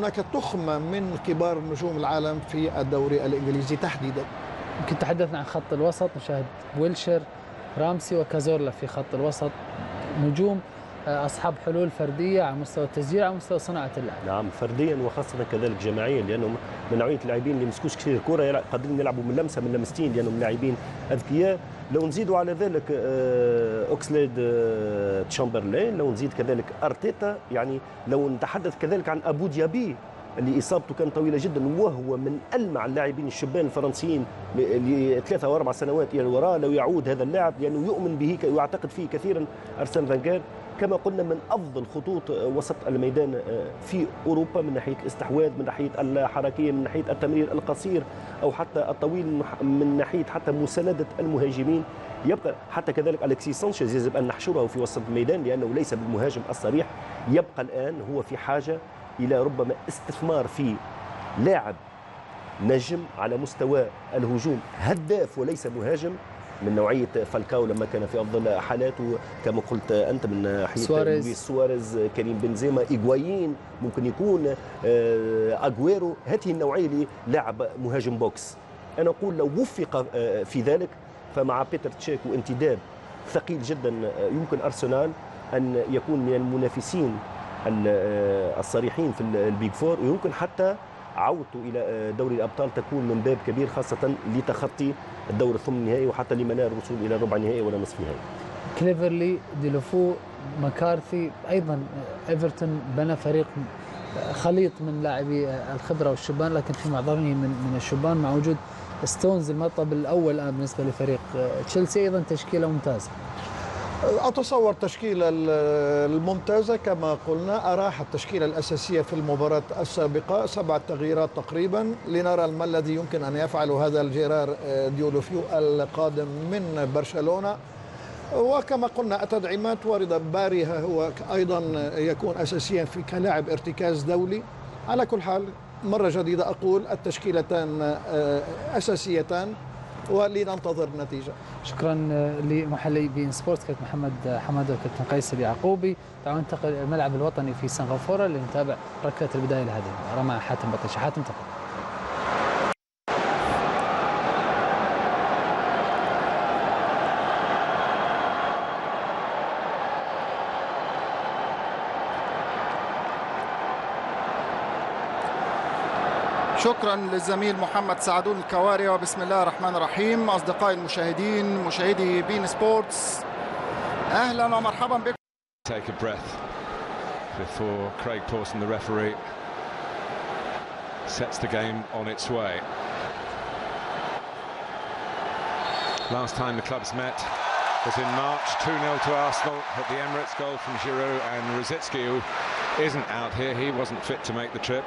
هناك تخمة من كبار نجوم العالم في الدوري الإنجليزي تحديدا. يمكن تحدثنا عن خط الوسط، نشاهد ويلشر، رامسي وكازورلا في خط الوسط، نجوم أصحاب حلول فردية على مستوى التسجيل على مستوى صناعة اللعب. نعم، فرديا وخاصة كذلك جماعيا، لأنهم من نوعية اللاعبين اللي مسكوش كثير الكرة، قادرين يلعبوا من لمسة من لمستين، لأنهم لاعبين أذكياء. لو نزيدوا على ذلك أوكسليد تشامبرلين، لو نزيد كذلك أرتيتا، يعني لو نتحدث كذلك عن أبو ديابي اللي إصابته كانت طويلة جدا، وهو من ألمع اللاعبين الشبان الفرنسيين ل3 أو 4 سنوات إلى الوراء، لو يعود هذا اللاعب لأنه يؤمن به ويعتقد فيه كثيرا أرسن فانغال، كما قلنا من أفضل خطوط وسط الميدان في أوروبا من ناحية الاستحواذ، من ناحية الحركية، من ناحية التمرير القصير أو حتى الطويل، من ناحية حتى مساندة المهاجمين. يبقى حتى كذلك أليكسيس سانشيز يجب أن نحشره في وسط الميدان لأنه ليس بالمهاجم الصريح. يبقى الآن هو في حاجة إلى ربما استثمار في لاعب نجم على مستوى الهجوم، هداف وليس مهاجم، من نوعية فالكاو لما كان في أفضل حالاته، كما قلت أنت من ناحية سواريز، كريم بنزيما، إيغوايين، ممكن يكون أغويرو، هذه النوعية للاعب مهاجم بوكس. أنا أقول لو وفق في ذلك فمع بيتر تشيك وانتداب ثقيل جدا يمكن أرسنال أن يكون من المنافسين الصريحين في البيج فور، ويمكن حتى عودته إلى دوري الأبطال تكون من باب كبير، خاصة لتخطي الدور الثمن النهائي وحتى لمنال الوصول إلى ربع نهائي ولا نصف نهائي. كليفرلي، ديلوفو، مكارثي، أيضا إيفرتون بنى فريق خليط من لاعبي الخبرة والشبان، لكن في معظمه من الشبان، مع وجود ستونز المطب الأول الآن بالنسبة لفريق تشيلسي، أيضا تشكيلة ممتازة. أتصور تشكيلة الممتازة كما قلنا. أراح التشكيلة الأساسية في المباراة السابقة 7 تغييرات تقريبا، لنرى ما الذي يمكن أن يفعله هذا الجيرار ديولوفيو القادم من برشلونة. وكما قلنا التدعيمات واردة، باريها هو أيضا يكون أساسيا في كلاعب ارتكاز دولي. على كل حال مرة جديدة أقول التشكيلتان أساسيتان ولننتظر النتيجة. شكرا لمحلي بين سبورت كابتن محمد حماده وكابتن قيس اليعقوبي. تعالوا ننتقل إلى الملعب الوطني في سنغافورة لنتابع ركلة البداية لهذه مع حاتم بطيشة. حاتم تفضل. شكرا للزميل محمد سعدون الكواري، وبسم الله الرحمن الرحيم. أصدقائي المشاهدين، مشاهدي بين سبورتس، أهلا ومرحبا بكم. Take a breath before Craig Pawson, the referee, sets the game on its way. Last time the clubs met was in March, 2-0 to Arsenal at the Emirates, goal from Giroud, and Rosicki, who isn't out here, he wasn't fit to make the trip.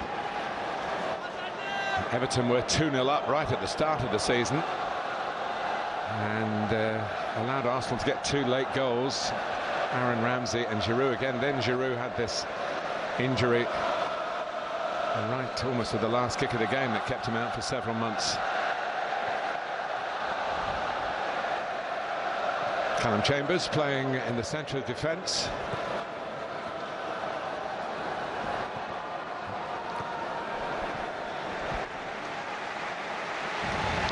Everton were 2-0 up right at the start of the season and allowed Arsenal to get 2 late goals, Aaron Ramsey and Giroud again. Then Giroud had this injury right almost at the last kick of the game that kept him out for several months. Callum Chambers playing in the centre of defence.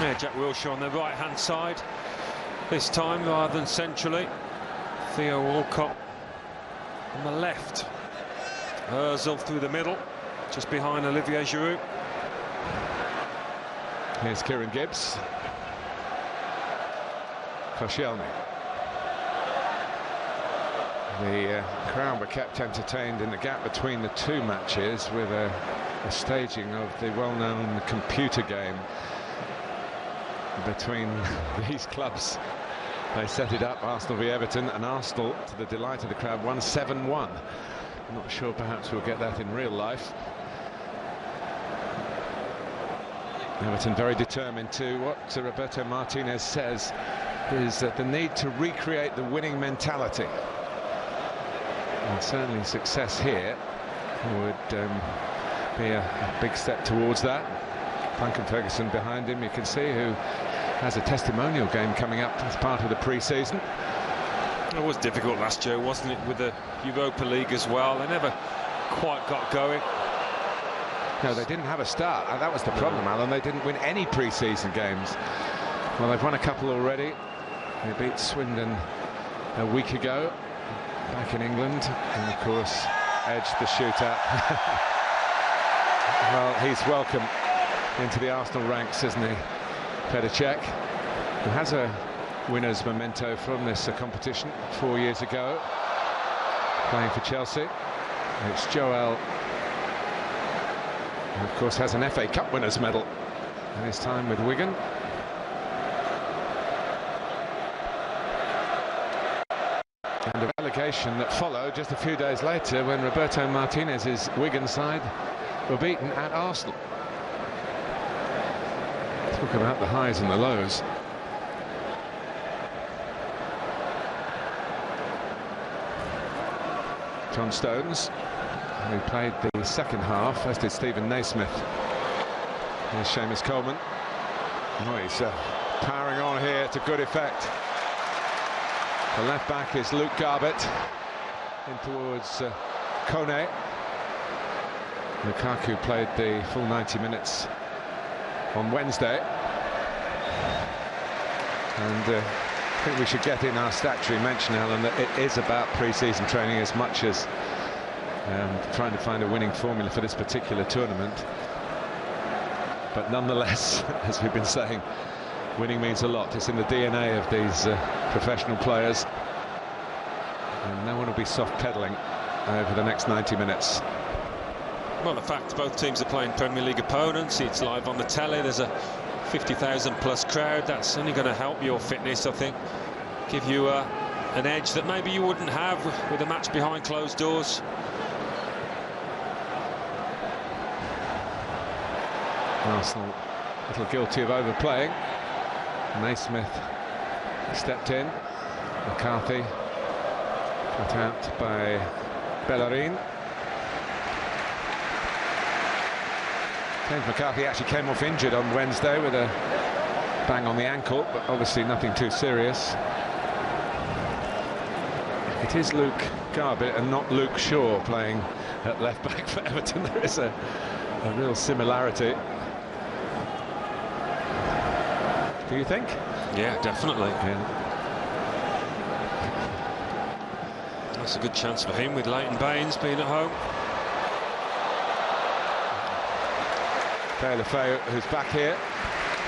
Yeah, Jack Wilshere on the right-hand side this time rather than centrally. Theo Walcott on the left. Ozil through the middle, just behind Olivier Giroud. Here's Kieran Gibbs. Koscielny. The crowd were kept entertained in the gap between the 2 matches with a staging of the well-known computer game between these clubs. They set it up, Arsenal v Everton, and Arsenal, to the delight of the crowd, won 7-1. I'm not sure perhaps we'll get that in real life. Everton very determined to, what Roberto Martinez says is that the need to recreate the winning mentality. And certainly success here would be a big step towards that. Duncan Ferguson behind him, you can see, who has a testimonial game coming up as part of the pre-season. It was difficult last year, wasn't it, with the Europa League as well. They never quite got going. No, they didn't have a start. That was the problem, Alan. They didn't win any pre-season games. Well, they've won a couple already. They beat Swindon a week ago, back in England, and of course, edged the shootout. Well, he's welcome into the Arsenal ranks, isn't he? Petr Cech, who has a winner's memento from this competition 4 years ago, playing for Chelsea. It's Joel, who of course has an FA Cup winner's medal in his time with Wigan. And a relegation that followed just a few days later when Roberto Martinez's Wigan side were beaten at Arsenal. Talk about the highs and the lows. John Stones, who played the second half, as did Stephen Naismith. Here's Seamus Coleman. Oh, he's powering on here to good effect. The left back is Luke Garbett, in towards Kone. Lukaku played the full 90 minutes on Wednesday. And I think we should get in our statutory mention, Alan, that it is about pre-season training as much as trying to find a winning formula for this particular tournament. But nonetheless, as we've been saying, winning means a lot. It's in the DNA of these professional players. And no one will be soft-pedalling over the next 90 minutes. Well, the fact both teams are playing Premier League opponents, it's live on the telly, there's a 50,000 plus crowd. That's only going to help your fitness, I think, give you an edge that maybe you wouldn't have with a match behind closed doors. Arsenal a little guilty of overplaying. Naismith stepped in. McCarthy put out by Bellerin. James McCarthy actually came off injured on Wednesday with a bang on the ankle, but obviously nothing too serious. It is Luke Garbett and not Luke Shaw playing at left back for Everton. There is a real similarity. Do you think? Yeah, definitely. Yeah. That's a good chance for him with Leighton Baines being at home. Taylor Fay, who's back here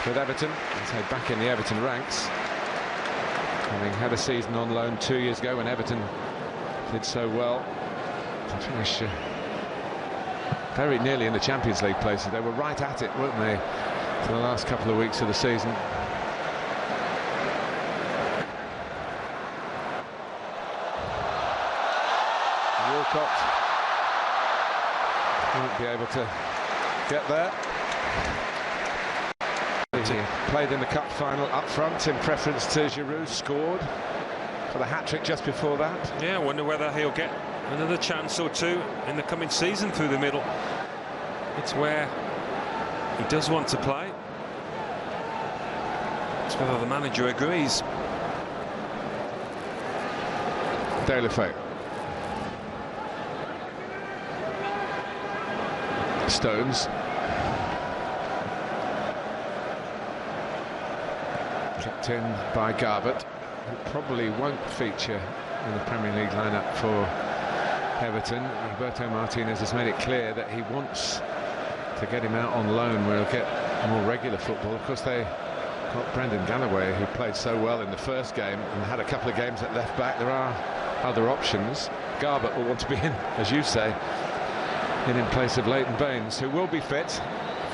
with Everton, so back in the Everton ranks, having had a season on loan 2 years ago when Everton did so well to finish very nearly in the Champions League places. They were right at it, weren't they, for the last couple of weeks of the season. Walcott won't be able to get there. He played in the cup final up front in preference to Giroud, scored for the hat-trick just before that. Yeah, I wonder whether he'll get another chance or two in the coming season through the middle. It's where he does want to play. It's whether the manager agrees. Taylor Fay. Stones. Kept in by Garbett, who probably won't feature in the Premier League lineup for Everton. Roberto Martinez has made it clear that he wants to get him out on loan where he'll get more regular football. Of course, they got Brendan Galloway, who played so well in the first game and had a couple of games at left back. There are other options. Garbett will want to be in, as you say, in place of Leighton Baines, who will be fit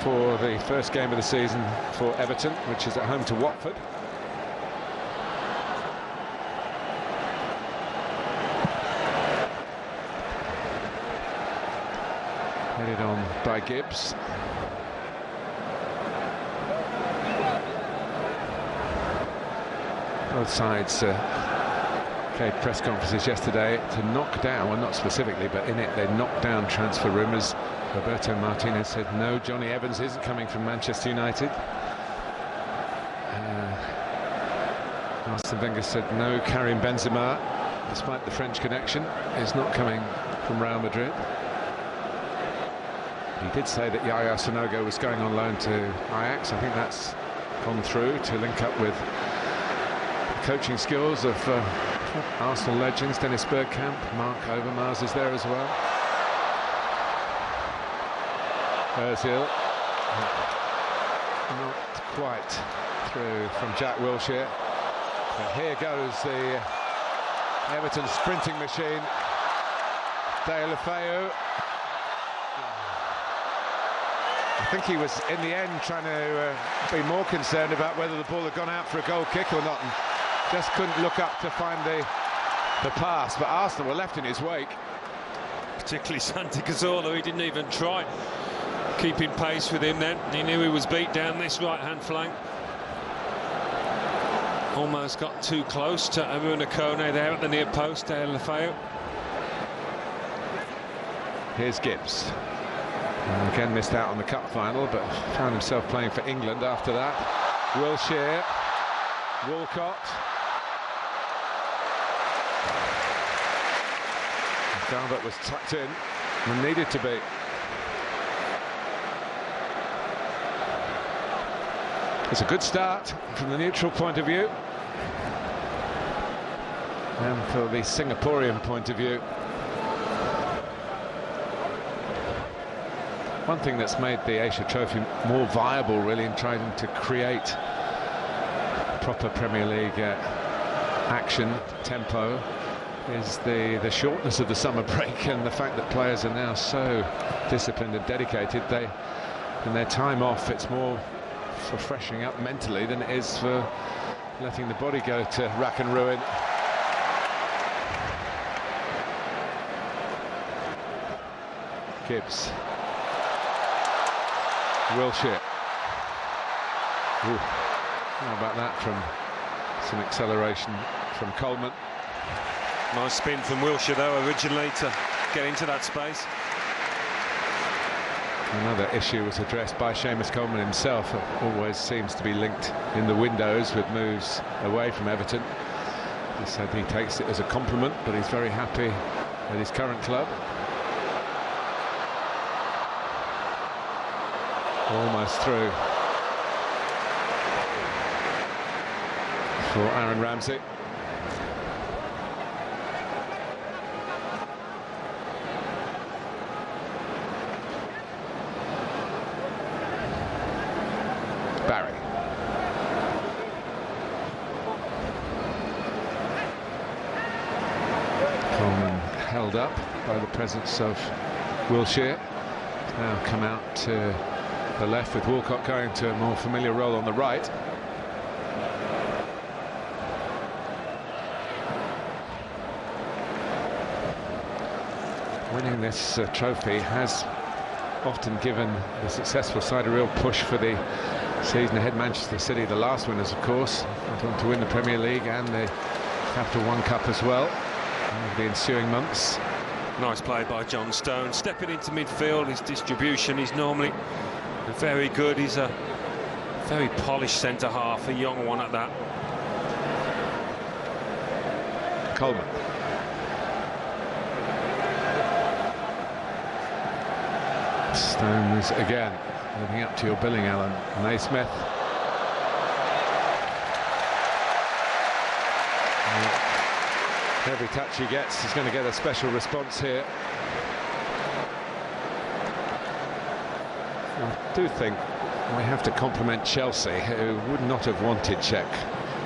for the first game of the season for Everton, which is at home to Watford. Headed on by Gibbs. Both sides gave press conferences yesterday to knock down, well, not specifically, but in it they knocked down transfer rumours. Roberto Martinez said no, Johnny Evans isn't coming from Manchester United. Arsene Wenger said no, Karim Benzema, despite the French connection, is not coming from Real Madrid. He did say that Yaya Sanogo was going on loan to Ajax. I think that's gone through to link up with the coaching skills of Arsenal legends. Dennis Bergkamp, Mark Overmars is there as well. Ozil, not quite through from Jack Wilshere. But here goes the Everton sprinting machine. Deulofeu. I think he was, in the end, trying to be more concerned about whether the ball had gone out for a goal kick or not, and just couldn't look up to find the pass. But Arsenal were left in his wake. Particularly Santi Cazorla, he didn't even try keeping pace with him then. He knew he was beat down this right-hand flank. Almost got too close to Amuna Kone there at the near post, Deulofeu. Here's Gibbs. Again missed out on the cup final, but found himself playing for England after that. Wilshere, Walcott. Garbutt was tucked in and needed to be. It's a good start from the neutral point of view. And for the Singaporean point of view. One thing that's made the Asia Trophy more viable, really, in trying to create proper Premier League action, tempo, is the shortness of the summer break and the fact that players are now so disciplined and dedicated. In their time off, it's more for freshening up mentally than it is for letting the body go to rack and ruin. Gibbs. Wilshere. Ooh. How about that from some acceleration from Coleman? Nice spin from Wilshere though originally to get into that space. Another issue was addressed by Seamus Coleman himself. Always seems to be linked in the windows with moves away from Everton. He said he takes it as a compliment, but he's very happy at his current club. Almost through for Aaron Ramsey. Barry. Coleman held up by the presence of Wilshere. Now come out to the left with Walcott going to a more familiar role on the right. Winning this trophy has often given the successful side a real push for the season ahead. Manchester City, the last winners, of course, went on to win the Premier League and the Capital One Cup as well over the ensuing months. Nice play by John Stone, stepping into midfield. His distribution is normally very good. He's a very polished centre-half, a young one at that. Coleman. Stones again, living up to your billing, Alan. Naismith. Every touch he gets is going to get a special response here. I do think we have to compliment Chelsea, who would not have wanted Cech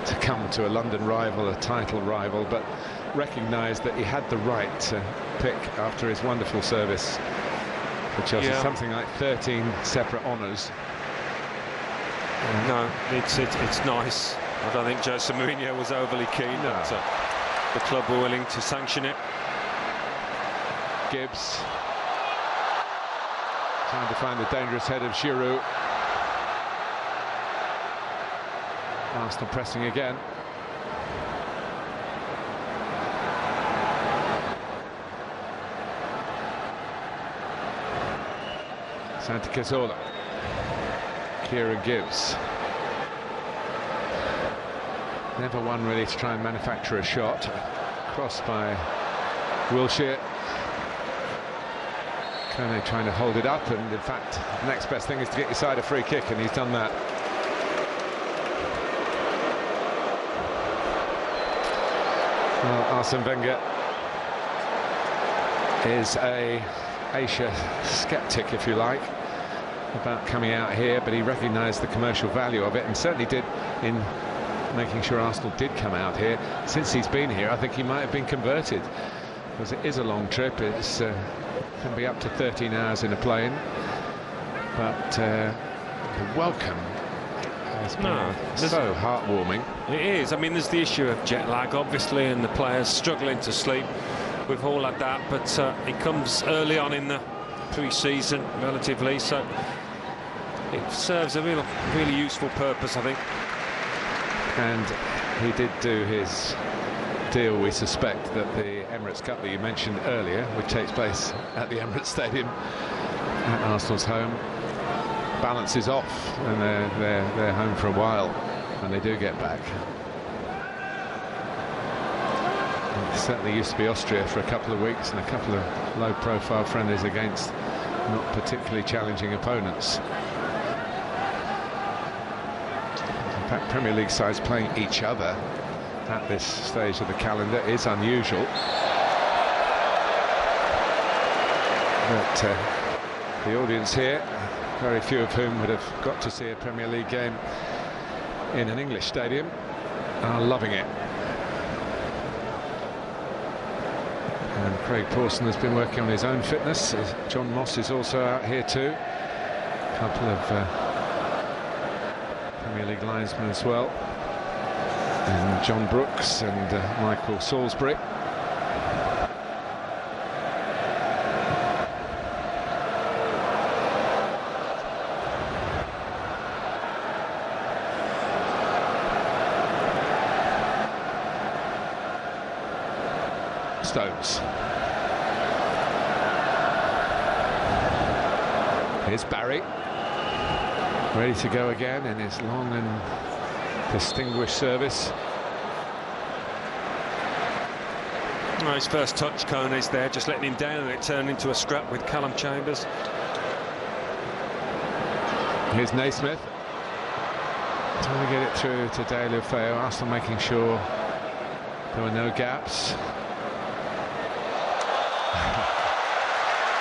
to come to a London rival, a title rival, but recognised that he had the right to pick after his wonderful service for Chelsea. Yeah. Something like 13 separate honours. No, it's nice. I don't think Jose Mourinho was overly keen, no. But the club were willing to sanction it. Gibbs trying to find the dangerous head of Giroud. Arsenal pressing again. Santi Cazorla. Kieran Gibbs. Never one really to try and manufacture a shot. Crossed by Wilshere. Kone trying to hold it up, and in fact the next best thing is to get your side a free kick, and he's done that. Well, Arsene Wenger is a Asia sceptic, if you like, about coming out here, but he recognised the commercial value of it, and certainly did in making sure Arsenal did come out here. Since he's been here, I think he might have been converted, because it is a long trip. It's can be up to 13 hours in a plane, but the welcome has been so heartwarming. It is. I mean, there's the issue of jet lag, obviously, and the players struggling to sleep. We've all had that, but it comes early on in the pre-season, relatively, so it serves a really useful purpose, I think. And he did do his deal, we suspect, that the Emirates Cup that you mentioned earlier, which takes place at the Emirates Stadium at Arsenal's home, balances off, and they're home for a while when they do get back. It certainly used to be Austria for a couple of weeks, and a couple of low-profile friendlies against not particularly challenging opponents. In fact, Premier League sides playing each other at this stage of the calendar is unusual. But the audience here, very few of whom would have got to see a Premier League game in an English stadium, are loving it. And Craig Pawson has been working on his own fitness. John Moss is also out here too. A couple of Premier League linesmen as well. And John Brooks and Michael Salisbury. Stones. Here's Barry, ready to go again in his long and distinguished service. Well, his first touch, Kone's there, just letting him down, and it turned into a scrap with Callum Chambers. Here's Naismith, trying to get it through to Deulofeu. Arsenal making sure there were no gaps.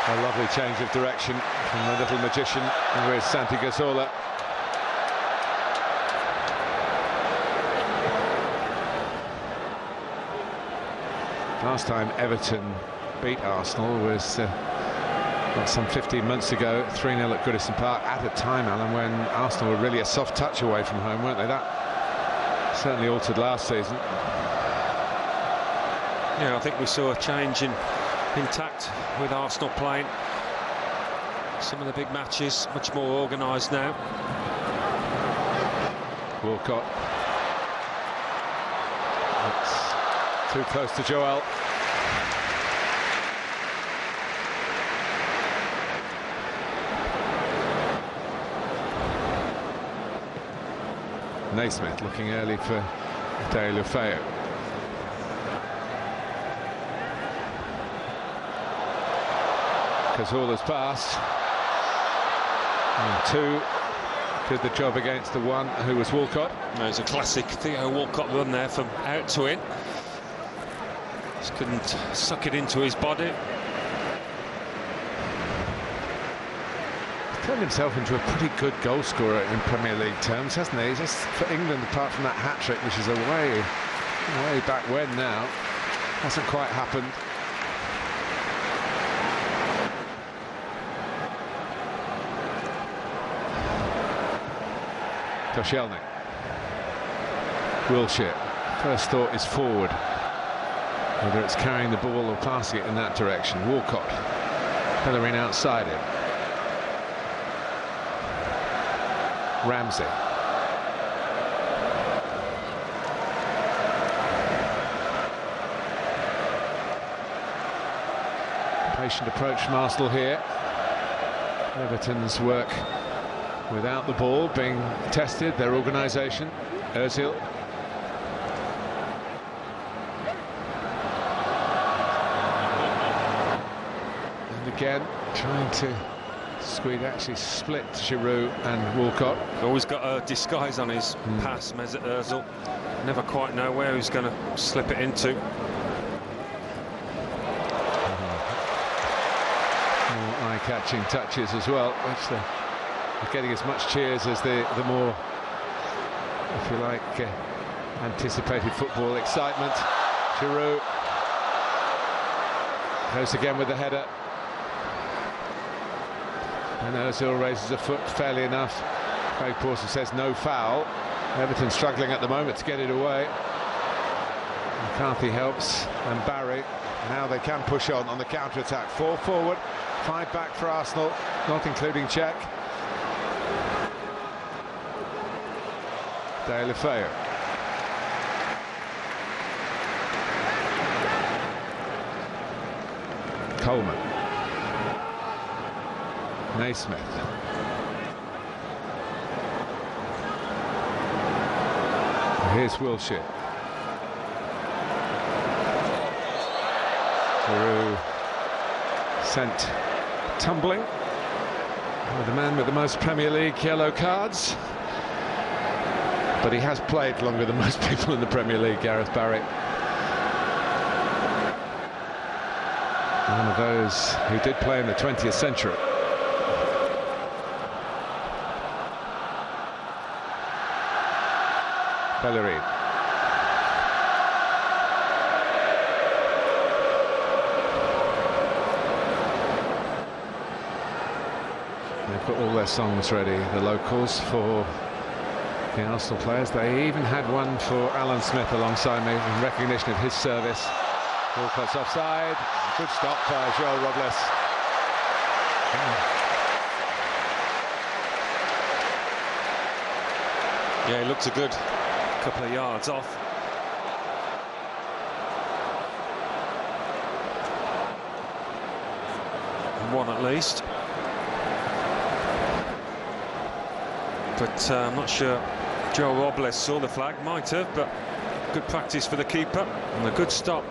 A lovely change of direction from the little magician with Santi Cazorla. Last time Everton beat Arsenal was some 15 months ago, 3-0 at Goodison Park, at a time, Alan, when Arsenal were really a soft touch away from home, weren't they? That certainly altered last season. Yeah, I think we saw a change in tact with Arsenal playing some of the big matches, much more organised now. Walcott. That's too close to Joel. Naismith looking early for Deulofeu. Cazorla's pass, and two did the job against the one who was Walcott. There's a classic Theo Walcott run there from out to in. Just couldn't suck it into his body. He's turned himself into a pretty good goal scorer in Premier League terms, hasn't he? Just for England, apart from that hat-trick, which is way back when now, hasn't quite happened. Koscielny. Wilshere. First thought is forward. Whether it's carrying the ball or passing it in that direction. Walcott. Bellerin outside him. Ramsey. Patient approach from Arsenal here. Everton's work without the ball being tested, their organisation. Ozil. And again, trying to actually split Giroud and Walcott. Always got a disguise on his pass, Mesut Ozil. Never quite know where he's going to slip it into. More eye-catching touches as well, which they're getting as much cheers as the more, if you like, anticipated football excitement. Giroud goes again with the header. And Ozil raises a foot fairly enough. Craig Pawson says no foul. Everton struggling at the moment to get it away. McCarthy helps, and Barry. Now they can push on the counter-attack. 4 forward, 5 back for Arsenal, not including Czech. Deulofeu. Coleman. Naismith. Here's Wilshere. Giroud sent tumbling by the man with the most Premier League yellow cards. But he has played longer than most people in the Premier League, Gareth Barry. One of those who did play in the 20th century. Bellerin. They've got all their songs ready, the locals, for the Arsenal players. They even had one for Alan Smith alongside me in recognition of his service. Walcott's offside. Good stop by Joel Robles. Yeah, he looks a good couple of yards off. One at least. But I'm not sure Joel Robles saw the flag. Might have, but good practice for the keeper and a good stop.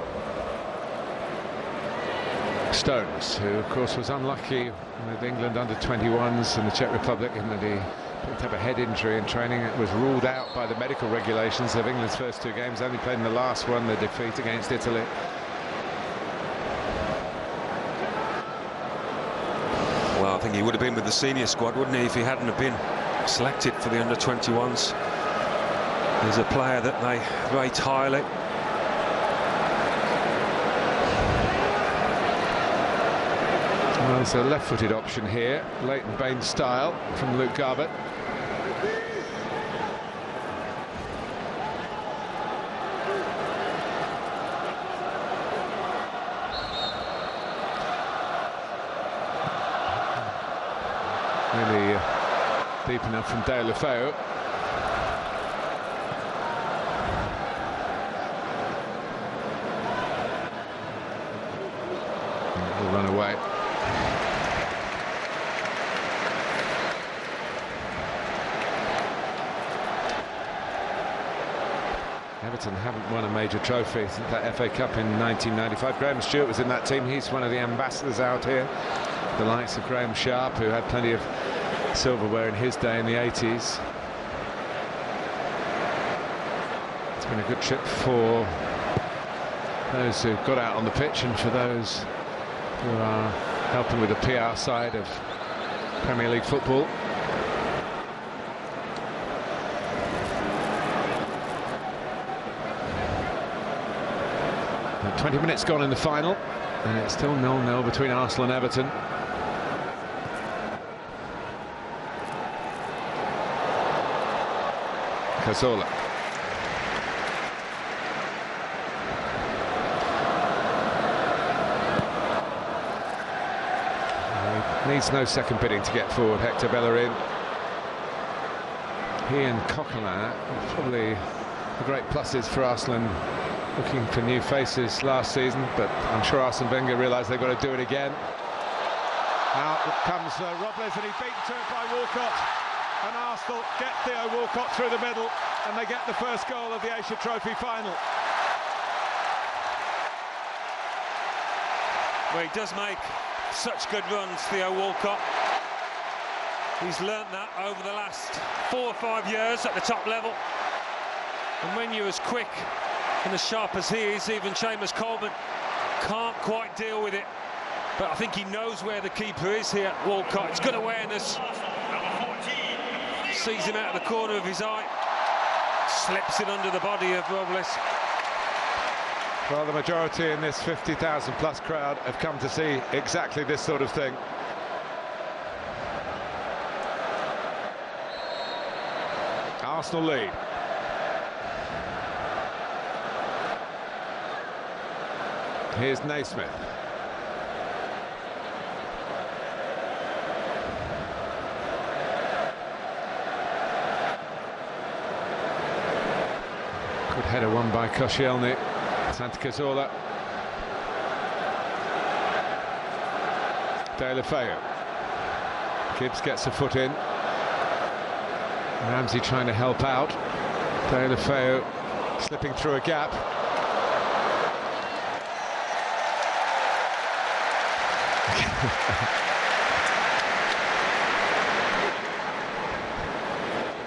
Stones, who of course was unlucky with England under-21s in the Czech Republic, in that he picked up a head injury in training. It was ruled out by the medical regulations of England's first 2 games, only played in the last one, the defeat against Italy. Well, I think he would have been with the senior squad, wouldn't he, if he hadn't have been selected for the under-21s. He's a player that they rate highly. Well, it's a left-footed option here, Leighton Baines style, from Luke Garbutt. Really deep enough from Deulofeu. Will run away. Everton haven't won a major trophy since that FA Cup in 1995. Graham Stewart was in that team. He's one of the ambassadors out here. The likes of Graham Sharp, who had plenty of silverware in his day in the 80s. It's been a good trip for those who got out on the pitch and for those who are helping with the PR side of Premier League football. 20 minutes gone in the final, and it's still 0-0 between Arsenal and Everton. Cazorla. Needs no second bidding to get forward, Hector Bellerin. He and Coquelin, probably the great pluses for Arsenal, looking for new faces last season, but I'm sure Arsene Wenger realised they've got to do it again. Now comes Robles, and he's beaten to it by Walcott, and Arsenal get Theo Walcott through the middle, and they get the first goal of the Asia Trophy final. Well, he does make such good runs, Theo Walcott. He's learnt that over the last 4 or 5 years at the top level. And when you're as quick and as sharp as he is, even Seamus Coleman can't quite deal with it. But I think he knows where the keeper is here, Walcott. It's good awareness. Sees him out of the corner of his eye. Slips it under the body of Robles. Well, the majority in this 50,000 plus crowd have come to see exactly this sort of thing. Arsenal lead. Here's Naismith. Good header won by Koscielny. Santi Cazorla. Deulofeu. Gibbs gets a foot in. Ramsey trying to help out. Deulofeu slipping through a gap.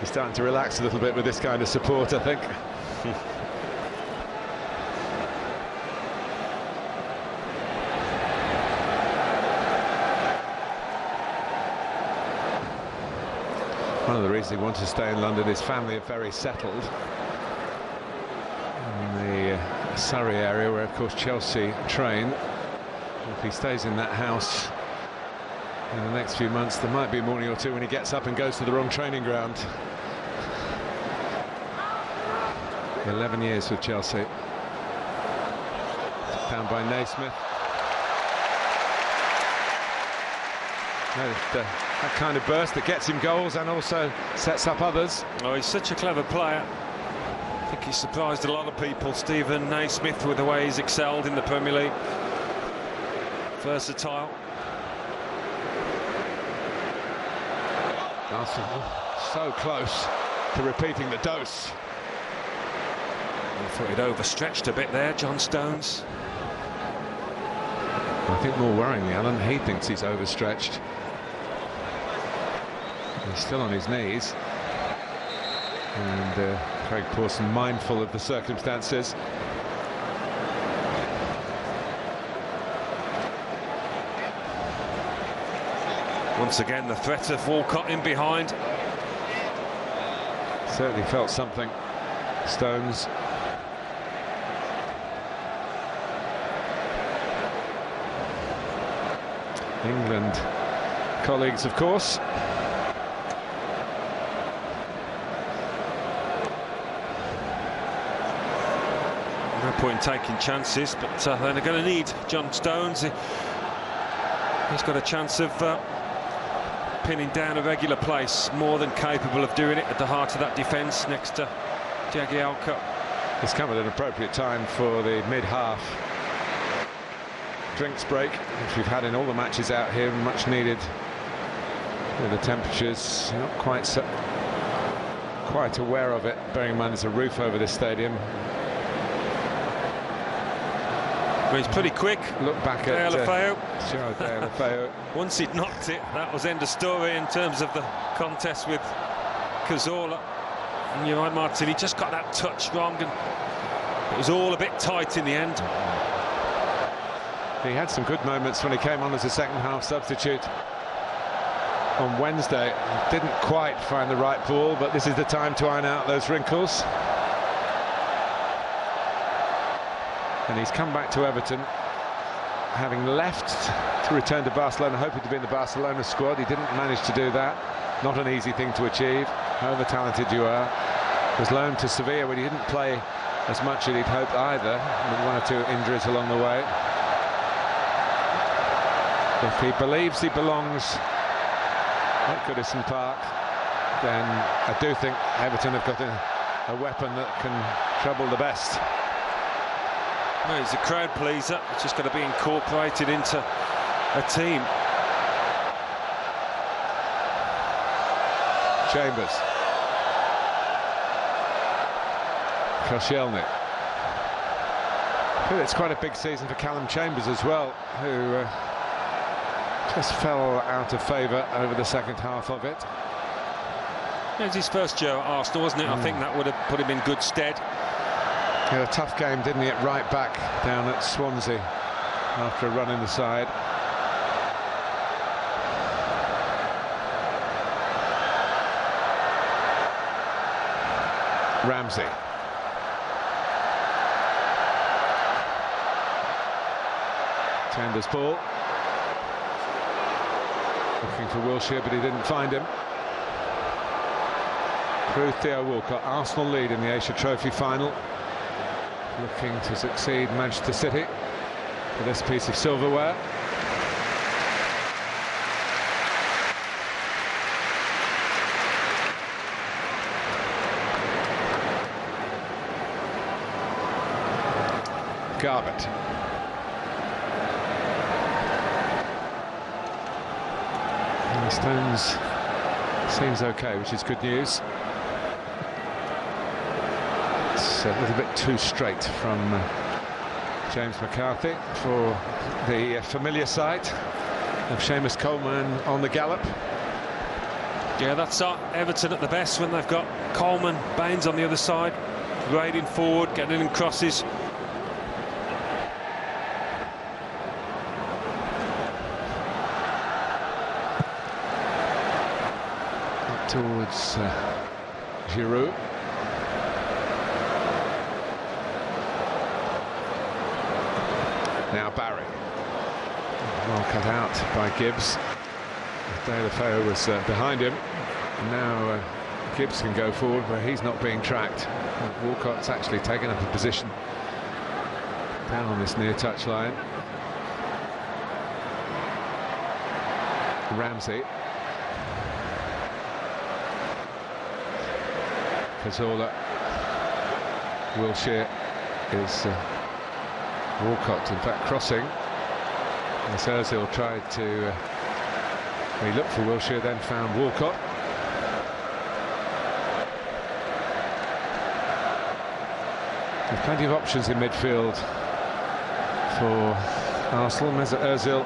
He's starting to relax a little bit with this kind of support, I think. One of the reasons he wants to stay in London, his family are very settled in the Surrey area, where of course Chelsea train. If he stays in that house in the next few months, there might be a morning or two when he gets up and goes to the wrong training ground. 11 years with Chelsea. Down by Naismith. That kind of burst that gets him goals and also sets up others. Oh, he's such a clever player. I think he's surprised a lot of people. Stephen Naismith, with the way he's excelled in the Premier League. Versatile. Arsenal so close to repeating the dose. I thought he'd overstretched a bit there, John Stones. I think more worryingly, Alan, he thinks he's overstretched. He's still on his knees. And Craig Pawson, mindful of the circumstances. Once again, the threat of Walcott in behind. Certainly felt something. Stones. England colleagues, of course. No point in taking chances, but they're going to need John Stones. He's got a chance of pinning down a regular place, more than capable of doing it at the heart of that defence next to Jagielka. It's come at an appropriate time for the mid-half drinks break, which we've had in all the matches out here, much needed. With the temperatures not quite aware of it, bearing in mind there's a roof over this stadium. Well, he's pretty quick. Look back at Deulofeu. Once he'd knocked it, that was end of story in terms of the contest with Cazorla. And you're right, Martin, he just got that touch wrong, and it was all a bit tight in the end. He had some good moments when he came on as a second-half substitute on Wednesday. Didn't quite find the right ball, but this is the time to iron out those wrinkles. And he's come back to Everton, having left to return to Barcelona, hoping to be in the Barcelona squad. He didn't manage to do that. Not an easy thing to achieve, however talented you are. Was loaned to Sevilla, where he didn't play as much as he'd hoped either, with 1 or 2 injuries along the way. If he believes he belongs at Goodison Park, then I do think Everton have got a weapon that can trouble the best. No, he's a crowd pleaser. It's just got to be incorporated into a team. Chambers. Koscielny. I feel it's quite a big season for Callum Chambers as well, who just fell out of favour over the second half of it. It was his first year at Arsenal, wasn't it? I think that would have put him in good stead. He had a tough game, didn't he, at right back down at Swansea after a run in the side. Ramsey. Chambers' ball. Looking for Wilshere, but he didn't find him. Through Theo Walcott. Arsenal lead in the Asia Trophy final. Looking to succeed Manchester City for this piece of silverware. Garbutt. And Stones seems okay, which is good news. It's a little bit too straight from James McCarthy for the familiar sight of Seamus Coleman on the gallop. Yeah, that's Everton at the best when they've got Coleman, Baines on the other side, grading forward, getting in crosses. Towards Giroud. Now Barry. Well cut out by Gibbs. De La Feu was behind him. And now Gibbs can go forward where he's not being tracked. Walcott's actually taken up a position down on this near touch line. Ramsey. Cazorla. Wilshere is Walcott in fact crossing as Ozil tried to he looked for Wilshere, then found Walcott. There's plenty of options in midfield for Arsenal. Mesut Ozil,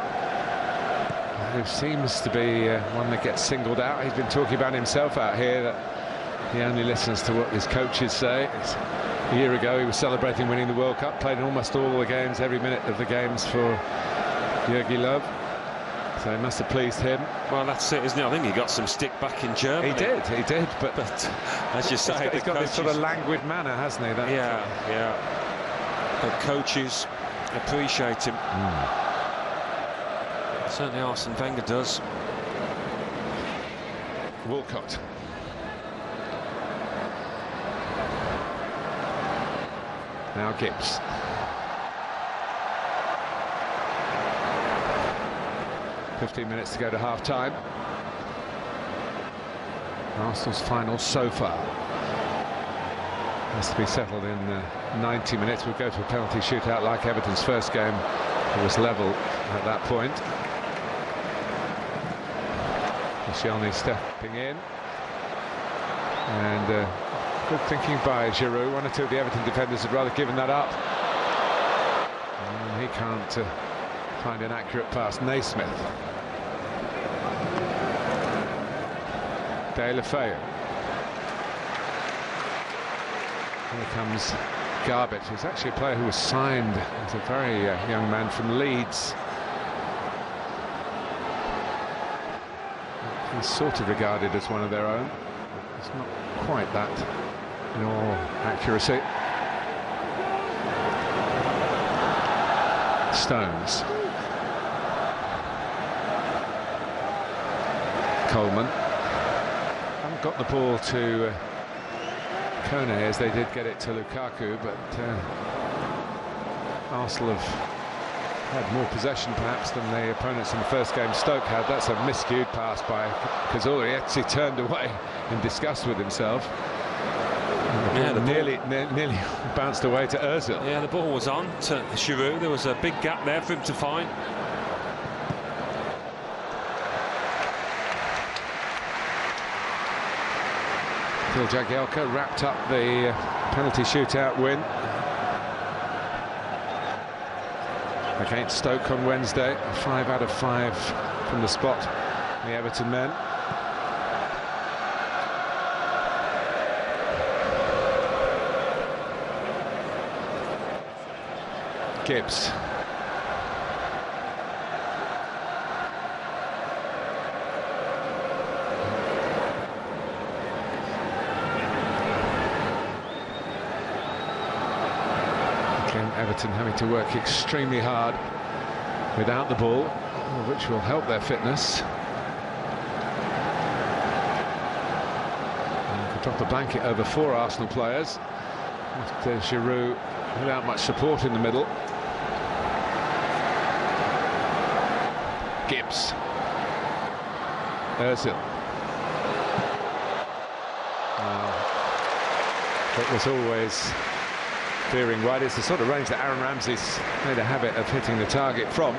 who seems to be one that gets singled out. He's been talking about himself out here, that he only listens to what his coaches say. A year ago he was celebrating winning the World Cup, played in almost all the games, every minute of the games for Jogi Löw. So it must have pleased him. Well, that's it, isn't it? I think he got some stick back in Germany. He did, but as you say, he's got this sort of languid manner, hasn't he? That, yeah. But coaches appreciate him. Certainly Arsene Wenger does. Walcott. Now Gibbs. "15 minutes to go to half-time. Arsenal's final so far has to be settled in 90 minutes. We'll go to a penalty shootout like Everton's first game. It was level at that point. Koscielny stepping in. And good thinking by Giroud. One or two of the Everton defenders had rather given that up. And he can't find an accurate pass. Naismith. De La Feu. Here comes Garbutt, who's actually a player who was signed as a very young man from Leeds. He's sort of regarded as one of their own. It's not quite that in all accuracy. Stones. Coleman. Haven't got the ball to Kone as they did get it to Lukaku, but Arsenal have had more possession perhaps than the opponents in the first game. Stoke had. That's a miscued pass by Cazorla. He actually turned away in disgust with himself. Yeah, the nearly bounced away to Ozil. Yeah, the ball was on to Giroud. There was a big gap there for him to find. Phil Jagielka wrapped up the penalty shootout win against Stoke on Wednesday. 5 out of 5 from the spot, the Everton men. Gibbs. Again, Everton having to work extremely hard without the ball, which will help their fitness. And could drop a blanket over 4 Arsenal players. After Giroud without much support in the middle. Gibbs. Ozil. It was always veering right. It's the sort of range that Aaron Ramsey's made a habit of hitting the target from.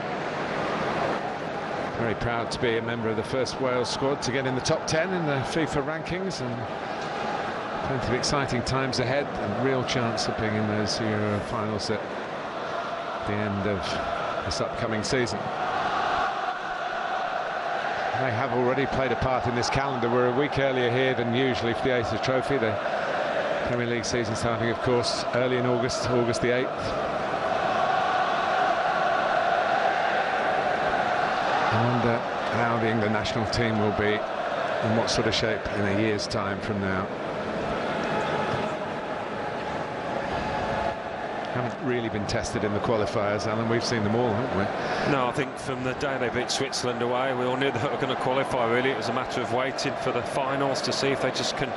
Very proud to be a member of the first Wales squad to get in the top 10 in the FIFA rankings, and plenty of exciting times ahead, and real chance of being in those Euro finals at the end of this upcoming season. They have already played a part in this calendar. We're a week earlier here than usually for the Aces Trophy. The Premier League season starting, of course, early in August the 8th. I wonder how the England national team will be, in what sort of shape in a year's time from now. Haven't really been tested in the qualifiers, Alan. We've seen them all, haven't we? No, I think from the day they beat Switzerland away, we all knew they were going to qualify, really. It was a matter of waiting for the finals to see if they just can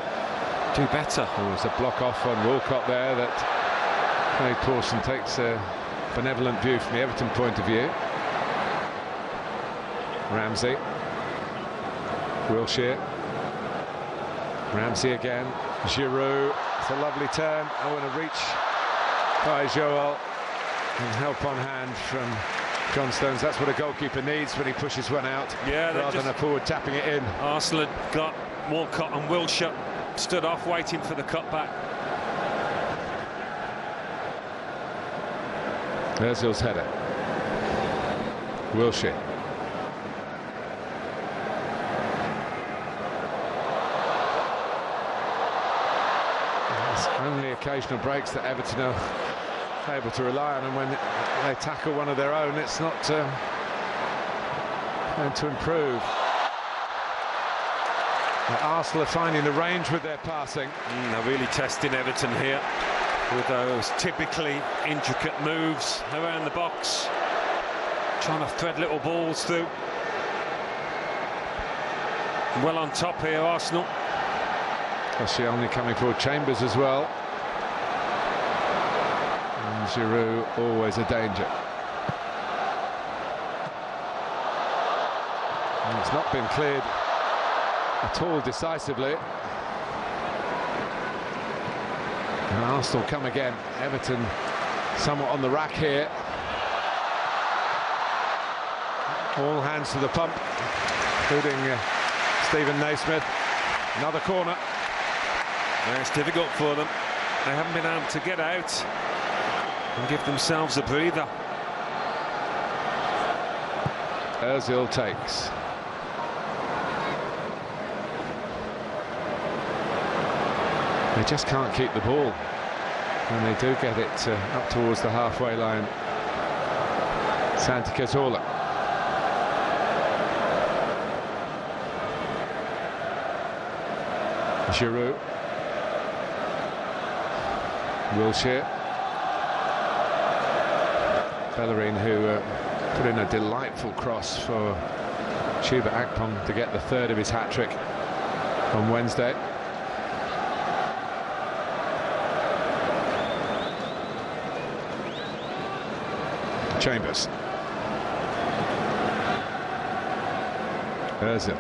do better. There was a block off on Walcott there that Craig Pawson takes a benevolent view from the Everton point of view. Ramsey. Wilshere. Ramsey again. Giroud. It's a lovely turn. I want to reach by Joel, and help on hand from John Stones. That's what a goalkeeper needs when he pushes one out, rather than a forward tapping it in. Arsenal had got Walcott and Wilshere stood off waiting for the cutback. Ozil's header. Wilshere. There's only occasional breaks that Everton are able to rely on, and when they tackle one of their own, it's not going to improve. Arsenal are finding the range with their passing. They're really testing Everton here with those typically intricate moves around the box, trying to thread little balls through. Well on top here, Arsenal. Koscielny coming forward, Chambers as well. And Giroud, always a danger. And it's not been cleared at all decisively. And Arsenal come again. Everton somewhat on the rack here. All hands to the pump, including Stephen Naismith. Another corner. It's difficult for them. They haven't been able to get out and give themselves a breather. Ozil takes. They just can't keep the ball when they do get it up towards the halfway line. Santi Cazorla. Giroud. Wilshere. Bellerin, who put in a delightful cross for Chuba Akpom to get the third of his hat-trick on Wednesday. Chambers. Ozil.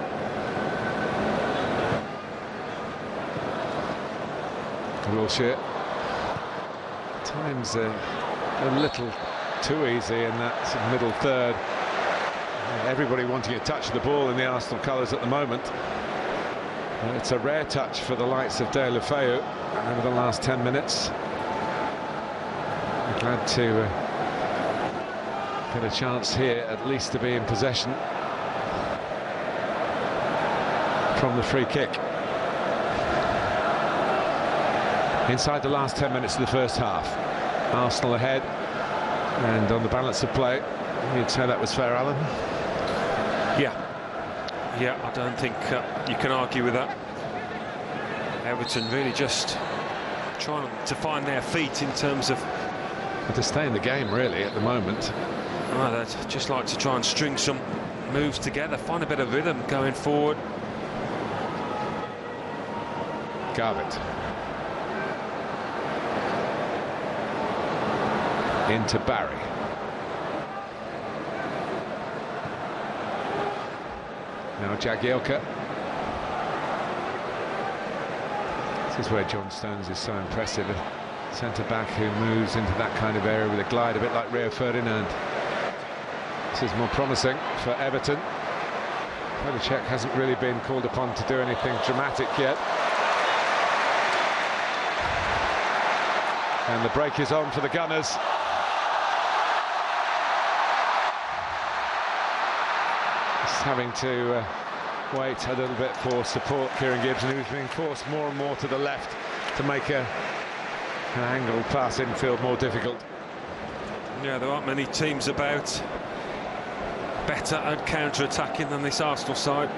Wilshere. Times a little too easy in that middle third. Everybody wanting a touch of the ball in the Arsenal colours at the moment. It's a rare touch for the likes of De La Feu over the last 10 minutes. Glad to get a chance here at least to be in possession. from the free kick. Inside the last 10 minutes of the first half. Arsenal ahead, and on the balance of play, you'd say that was fair, Alan? Yeah, I don't think you can argue with that. Everton really just trying to find their feet in terms of... To stay in the game, really, at the moment. They'd just like to try and string some moves together, find a bit of rhythm going forward. Garbutt. Into Barry. Now Jagielka. This is where John Stones is so impressive. A centre-back who moves into that kind of area with a glide, a bit like Rio Ferdinand. This is more promising for Everton. Petr hasn't really been called upon to do anything dramatic yet. And the break is on for the Gunners. Just having to wait a little bit for support. Kieran Gibbs, who's being forced more and more to the left to make an angled pass infield more difficult. Yeah, there aren't many teams about better at counter-attacking than this Arsenal side.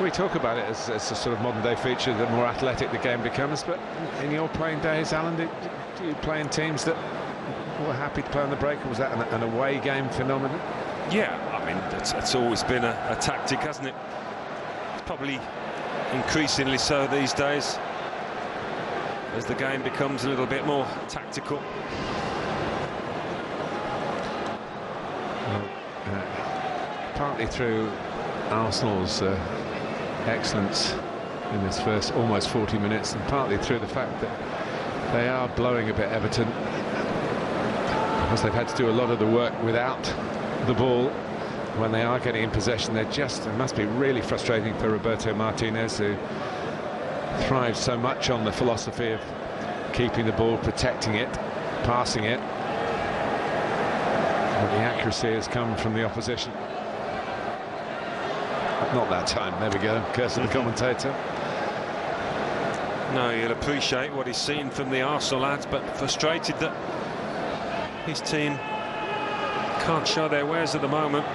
We talk about it as a sort of modern-day feature, the more athletic the game becomes, but in your playing days, Alan, do you play in teams that were happy to play on the break, or was that an away game phenomenon? Yeah, I mean, it's always been a tactic, hasn't it? It's probably increasingly so these days, as the game becomes a little bit more tactical. Partly through Arsenal's excellence in this first almost 40 minutes, and partly through the fact that they are blowing a bit, Everton, because they've had to do a lot of the work without the ball. When they are getting in possession, it must be really frustrating for Roberto Martinez, who thrives so much on the philosophy of keeping the ball, protecting it, passing it. But the accuracy has come from the opposition. Not that time. There we go. Curse of the commentator. No, you'll appreciate what he's seen from the Arsenal lads, but frustrated that his team can't show their wares at the moment.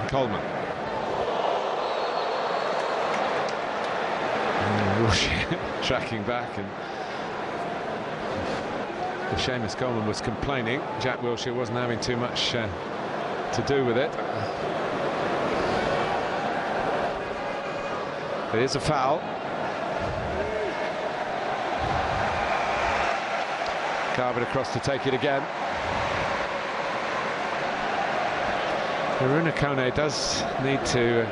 Coleman. Tracking back, and Seamus Coleman was complaining. Jack Wilshere wasn't having too much to do with it. It is a foul. Garbutt across to take it again. Haruna Kone does need to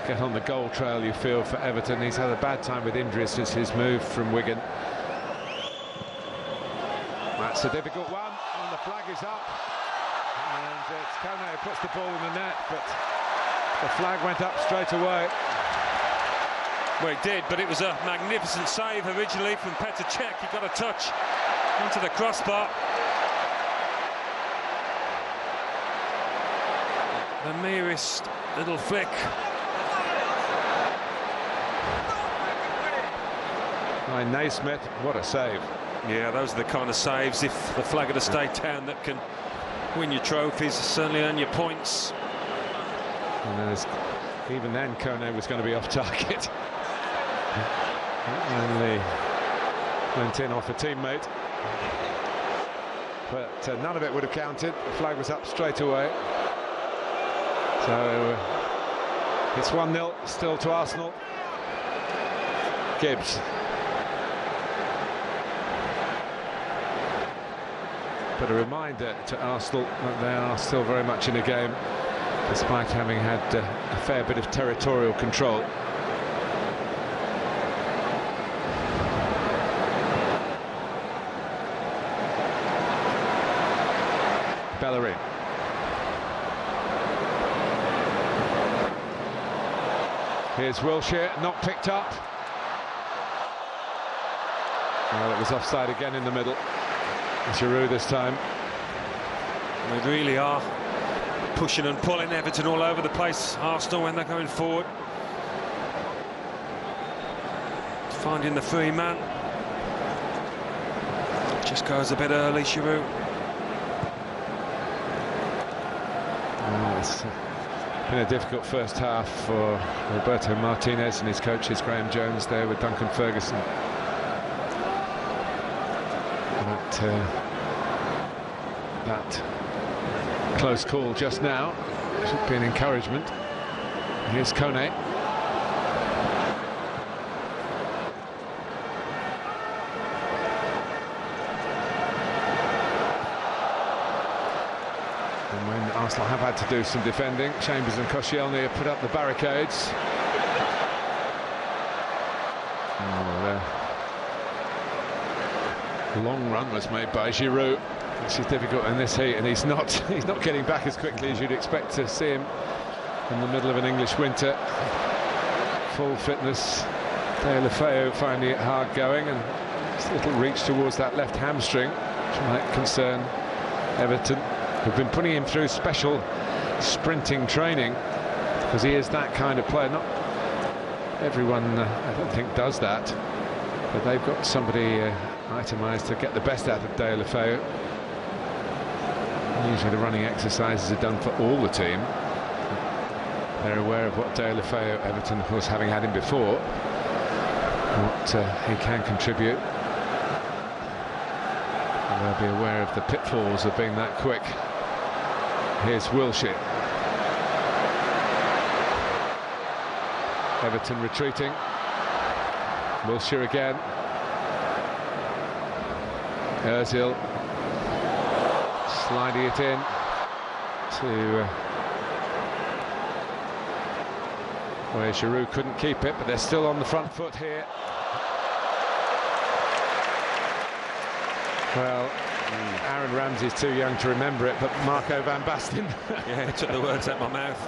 get on the goal trail, you feel, for Everton. He's had a bad time with injuries since his move from Wigan. That's a difficult one, and the flag is up. And it's Kone who puts the ball in the net, but the flag went up straight away. Well, it did, but it was a magnificent save originally from Petr Cech. He got a touch onto the crossbar. The merest little flick. By Naismith, what a save. Yeah, those are the kind of saves, if the flag had stayed down, that can win your trophies, certainly earn you points. And even then, Kone was going to be off target. Only went in off a teammate. But none of it would have counted. The flag was up straight away. So it's 1-0 still to Arsenal. Gibbs. But a reminder to Arsenal that they are still very much in a game, despite having had a fair bit of territorial control. Bellerin. Here's Wilshere, not picked up. Well, it was offside again in the middle. Giroud this time. They really are pushing and pulling Everton all over the place. Arsenal, when they're going forward, finding the free man. Just goes a bit early, Giroud. It's been a difficult first half for Roberto Martinez and his coaches, Graham Jones, there with Duncan Ferguson. But that close call just now should be an encouragement. Here's Kone. Arsenal have had to do some defending. Chambers and Koscielny have put up the barricades. The long run was made by Giroud, which is difficult in this heat, and he's not getting back as quickly as you'd expect to see him in the middle of an English winter. Full fitness. Deulofeu finding it hard going, and just a little reach towards that left hamstring, which might concern Everton. We've been putting him through special sprinting training because he is that kind of player. Not everyone, I don't think, does that, but they've got somebody itemised to get the best out of Deulofeu. Usually the running exercises are done for all the team. They're aware of what Deulofeu, Everton, was having had him before, what he can contribute. And they'll be aware of the pitfalls of being that quick. Here's Wilshere. Everton retreating. Wilshere again. Ozil sliding it in to where Giroud couldn't keep it, but they're still on the front foot here. Well, Aaron Ramsey's too young to remember it, but Marco van Basten. Yeah, he took the words out of my mouth.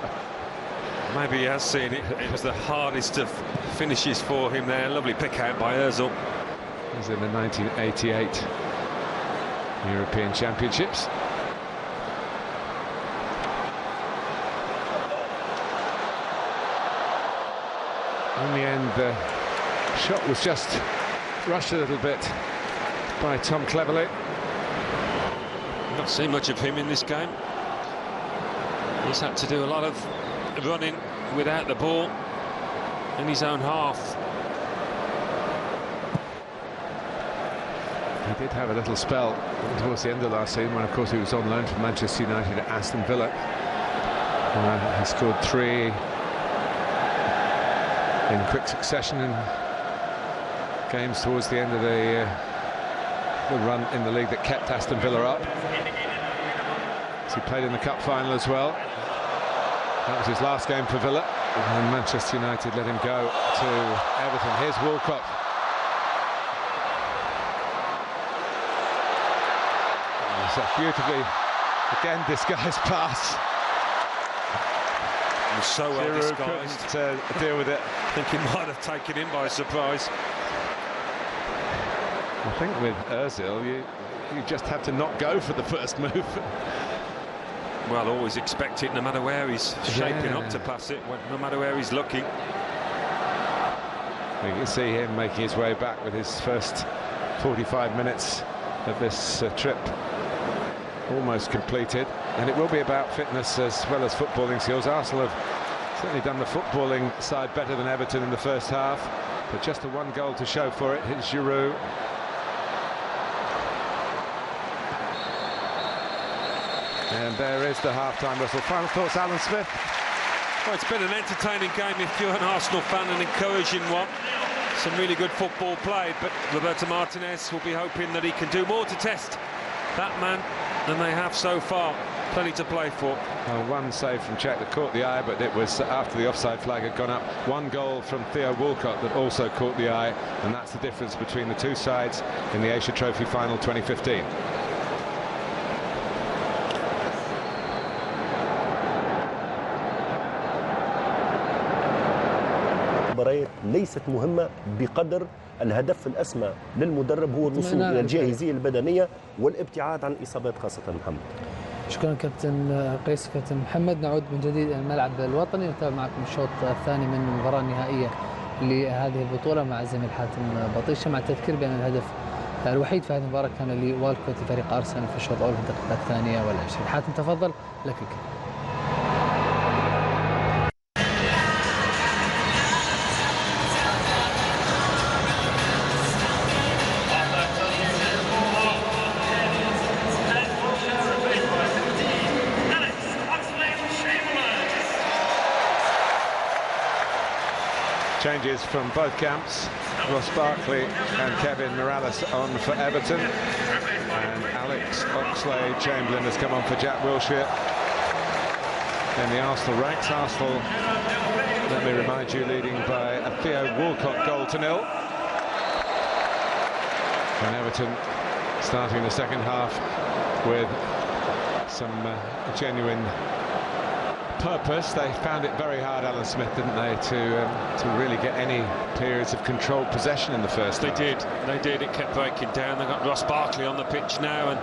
Maybe he has seen it. It was the hardest of finishes for him there. Lovely pick out by Ozil. It was in the 1988 European Championships. In the end, the shot was just rushed a little bit by Tom Cleverley. Not seen much of him in this game. He's had to do a lot of running without the ball in his own half. He did have a little spell towards the end of last season when, of course, he was on loan from Manchester United at Aston Villa. He scored 3 in quick succession in games towards the end of the run in the league that kept Aston Villa up. So he played in the cup final as well. That was his last game for Villa, and Manchester United let him go to Everton. Here's Walcott. It's a beautifully, again, disguised pass. It was so well disguised. Couldn't deal with it. I think he might have taken him by surprise. I think with Ozil, you just have to not go for the first move. Well, always expect it, no matter where he's shaping up to pass it, no matter where he's looking. You can see him making his way back with his first 45 minutes of this trip almost completed, and it will be about fitness as well as footballing skills. Arsenal have certainly done the footballing side better than Everton in the first half, but just the one goal to show for it. It's Giroud. And there is the half-time whistle. Final thoughts, Alan Smith? Well, it's been an entertaining game if you're an Arsenal fan, an encouraging one. Some really good football played, but Roberto Martinez will be hoping that he can do more to test that man than they have so far. Plenty to play for. Well, one save from Cech that caught the eye, but it was after the offside flag had gone up. One goal from Theo Walcott that also caught the eye, and that's the difference between the two sides in the Asia Trophy final 2015. المباريات ليست مهمة بقدر الهدف الأسمى للمدرب هو الوصول إلى الجاهزية البدنية والابتعاد عن الإصابات خاصة محمد. شكرا كابتن قيس. كابتن محمد، نعود من جديد إلى الملعب الوطني ونتابع معكم الشوط الثاني من المباراة النهائية لهذه البطولة مع الزميل حاتم بطيشة، مع التذكير بأن الهدف الوحيد في هذه المباراة كان لوالكوت فريق أرسنال في الشوط الأول في الدقيقة 22. حاتم تفضل، لك الكلمة. Changes from both camps. Ross Barkley and Kevin Morales on for Everton, and Alex Oxlade-Chamberlain has come on for Jack Wilshere in the Arsenal ranks. Arsenal, let me remind you, leading by a Theo Walcott goal to nil. And Everton starting the second half with some genuine purpose. They found it very hard, Alan Smith, didn't they, to really get any periods of controlled possession in the first half. They did. It kept breaking down. They've got Ross Barkley on the pitch now, and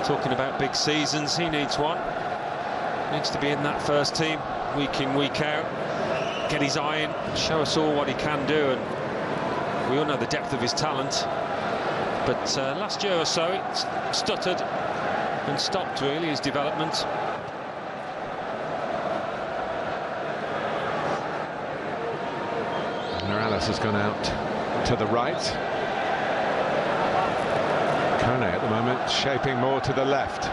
talking about big seasons, he needs one. Needs to be in that first team week in, week out, get his eye in, show us all what he can do, and we all know the depth of his talent, but last year or so it stuttered and stopped really his development. Morales has gone out to the right. Kone at the moment shaping more to the left.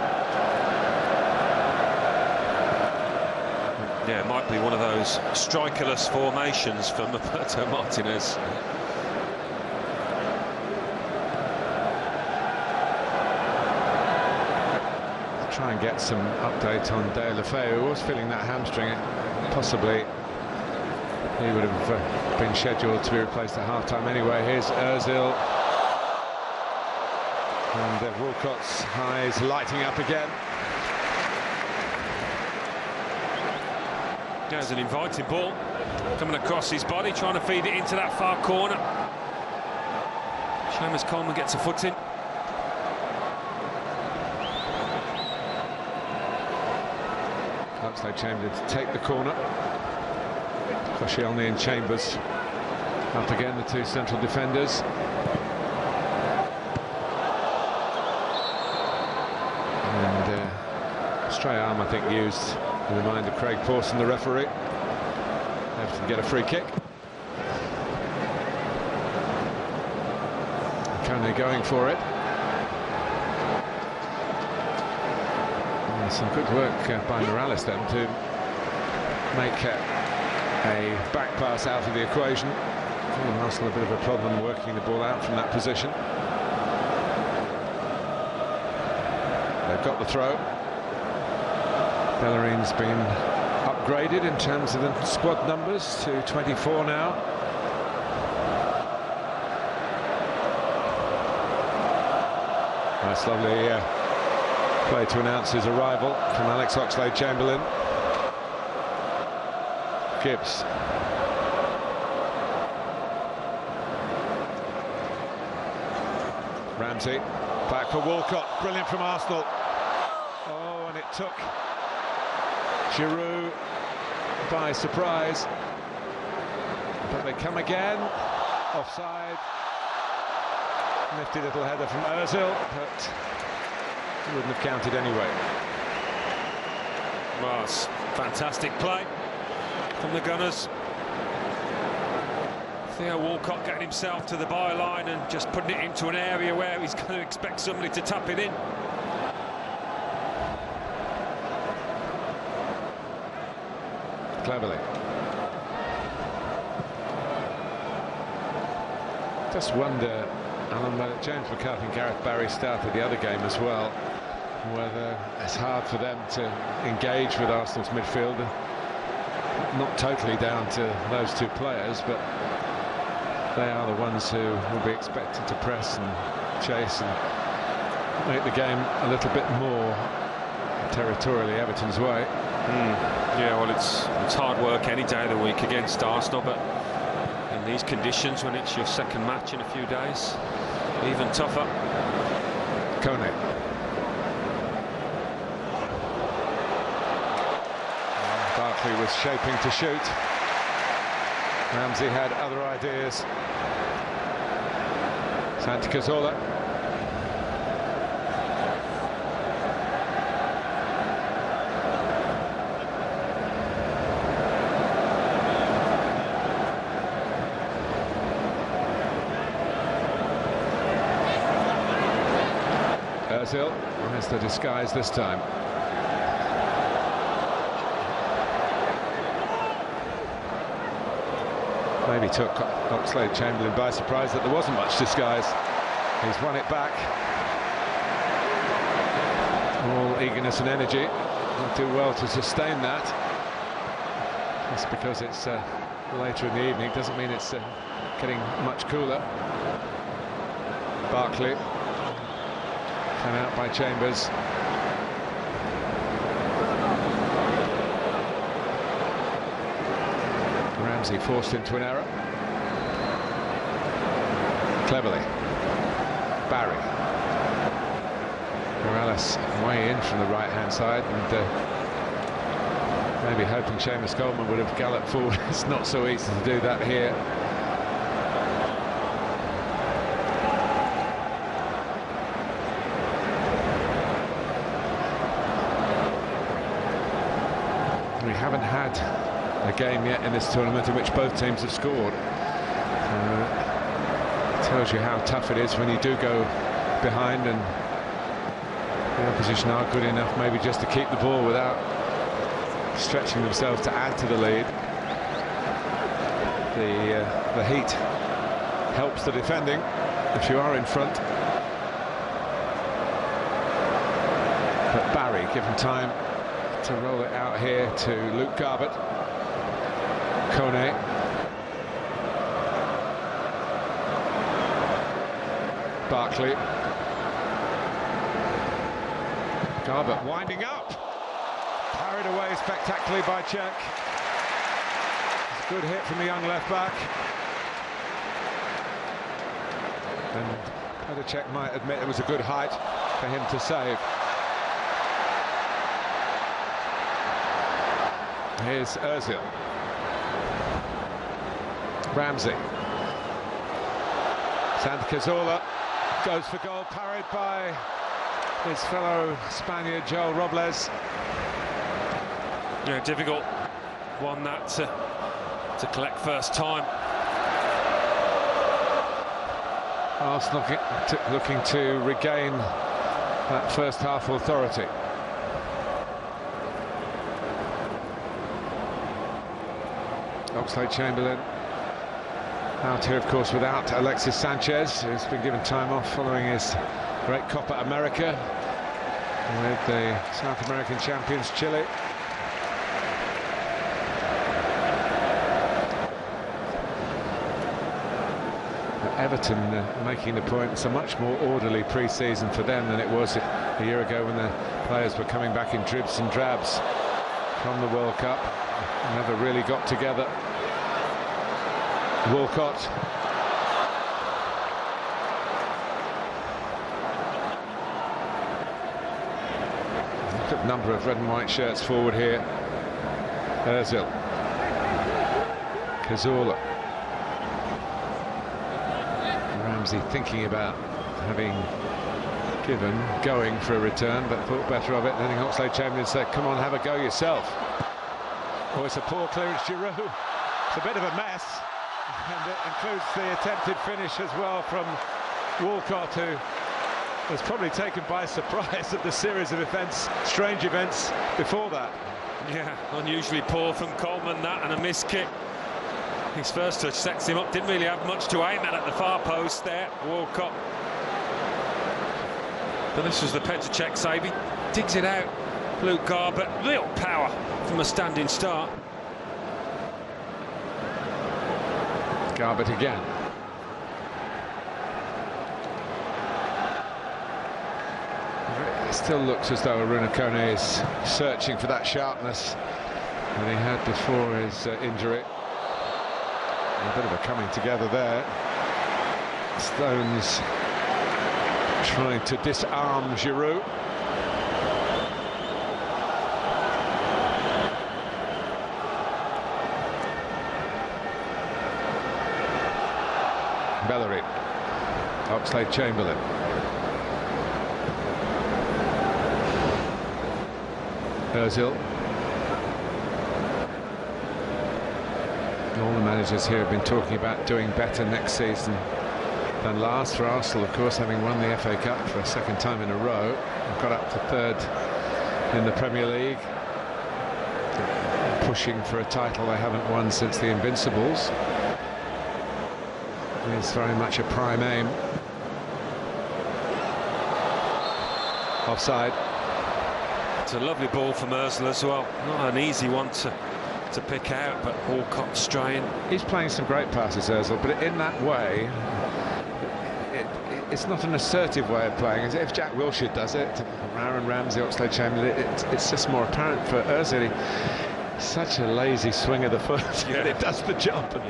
Yeah, it might be one of those strikerless formations from Roberto Martinez. Try and get some update on Deulofeu, who was feeling that hamstring. Possibly he would have been scheduled to be replaced at half-time anyway. Here's Ozil. And Walcott's eyes lighting up again. There's an inviting ball coming across his body, trying to feed it into that far corner. Seamus Coleman gets a foot in. Oxlade-Chamberlain to take the corner. Koscielny and Chambers up again, the two central defenders. And stray arm, I think, used in the mind of Craig Pawson, the referee. Everton get a free kick. Kone going for it. And some good work by Morales then to make a back pass out of the equation. Arsenal a bit of a problem working the ball out from that position. They've got the throw. Bellerin's been upgraded in terms of the squad numbers to 24 now. That's lovely play to announce his arrival from Alex Oxlade-Chamberlain. Gibbs. Ramsey, back for Walcott, brilliant from Arsenal. Oh, and it took Giroud by surprise. But they come again, offside. Nifty little header from Ozil, but it wouldn't have counted anyway. Well, it's fantastic play from the Gunners. Theo Walcott getting himself to the byline and just putting it into an area where he's going to expect somebody to tap it in. Cleverly. Just wonder, Alan, whether James McCarthy and Gareth Barry started the other game as well, whether it's hard for them to engage with Arsenal's midfield. Not totally down to those two players, but they are the ones who will be expected to press and chase and make the game a little bit more territorially Everton's way. Yeah, well, it's hard work any day of the week against Arsenal, but in these conditions, when it's your second match in a few days, even tougher. Kone. Barkley was shaping to shoot. Ramsey had other ideas. Santi Cazorla. Ozil has the disguise this time. Maybe took Oxlade-Chamberlain by surprise that there wasn't much disguise. He's won it back. All eagerness and energy. He'll do well to sustain that. Just because it's later in the evening doesn't mean it's getting much cooler. Barkley. Come out by Chambers. Ramsey forced into an error. Cleverly. Barry. Morales way in from the right-hand side, and maybe hoping Seamus Coleman would have galloped forward. It's not so easy to do that here. We haven't had a game yet in this tournament in which both teams have scored. It tells you how tough it is when you do go behind and the opposition are good enough maybe just to keep the ball without stretching themselves to add to the lead. The heat helps the defending if you are in front. But Barry given time to roll it out here to Luke Garbett. Kone. Barkley. Garbett winding up. Carried away spectacularly by Cech. It's a good hit from the young left back. And Cech might admit it was a good height for him to save. Here's Ozil. Ramsey. Santi Cazorla goes for goal, parried by his fellow Spaniard Joel Robles. Yeah, difficult one that to collect first time. Arsenal looking to regain that first half authority. Oxlade-Chamberlain out here, of course, without Alexis Sanchez, who's been given time off following his great Copa America with the South American champions Chile. Everton making the point, it's a much more orderly pre-season for them than it was a year ago when the players were coming back in dribs and drabs from the World Cup. Never really got together. Walcott. Look at the number of red and white shirts forward here. Ozil. Cazorla. Ramsey thinking about having going for a return, but thought better of it. Then Oxlade-Chamberlain said, come on, have a go yourself. Oh, it's a poor clearance, Giroud. It's a bit of a mess, and it includes the attempted finish as well from Walcott, who was probably taken by surprise at the series of strange events before that. Yeah, unusually poor from Coleman, that, and a missed kick. His first touch sets him up, didn't really have much to aim at the far post there, Walcott. But this was the Petr Cech save. He digs it out. Luke Garbett, real power from a standing start. Garbett again. It still looks as though Aruna Kone is searching for that sharpness that he had before his injury. A bit of a coming together there. Stones trying to disarm Giroud. Bellerin. Oxlade-Chamberlain. Ozil. All the managers here have been talking about doing better next season than last. For Arsenal, of course, having won the FA Cup for a second time in a row, got up to third in the Premier League, pushing for a title they haven't won since the Invincibles. It's very much a prime aim. Offside. It's a lovely ball from Ozil as well. Not an easy one to pick out, but Walcott straying. He's playing some great passes, Ozil, but in that way, it's not an assertive way of playing. As if Jack Wilshere does it, Aaron Ramsey, Oxlade-Chamberlain, it's just more apparent for Ozil. Such a lazy swing of the foot, but it does the job.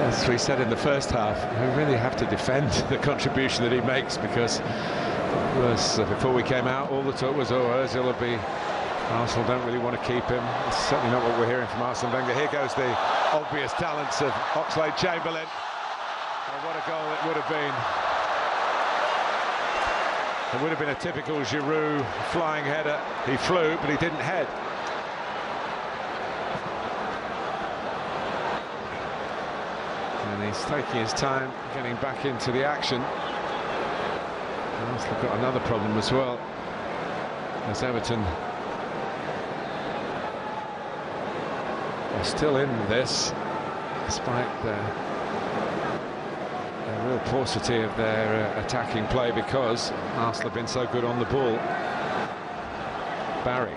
As we said in the first half, we really have to defend the contribution that he makes, because before we came out, all the talk was, oh, Ozil will be... Arsenal don't really want to keep him. It's certainly not what we're hearing from Arsene Wenger. Here goes the obvious talents of Oxlade-Chamberlain. Oh, what a goal it would have been. It would have been a typical Giroud flying header. He flew, but he didn't head. And he's taking his time getting back into the action. Arsenal got another problem as well, as Everton are still in this, despite the real paucity of their attacking play, because Arsenal have been so good on the ball. Barry.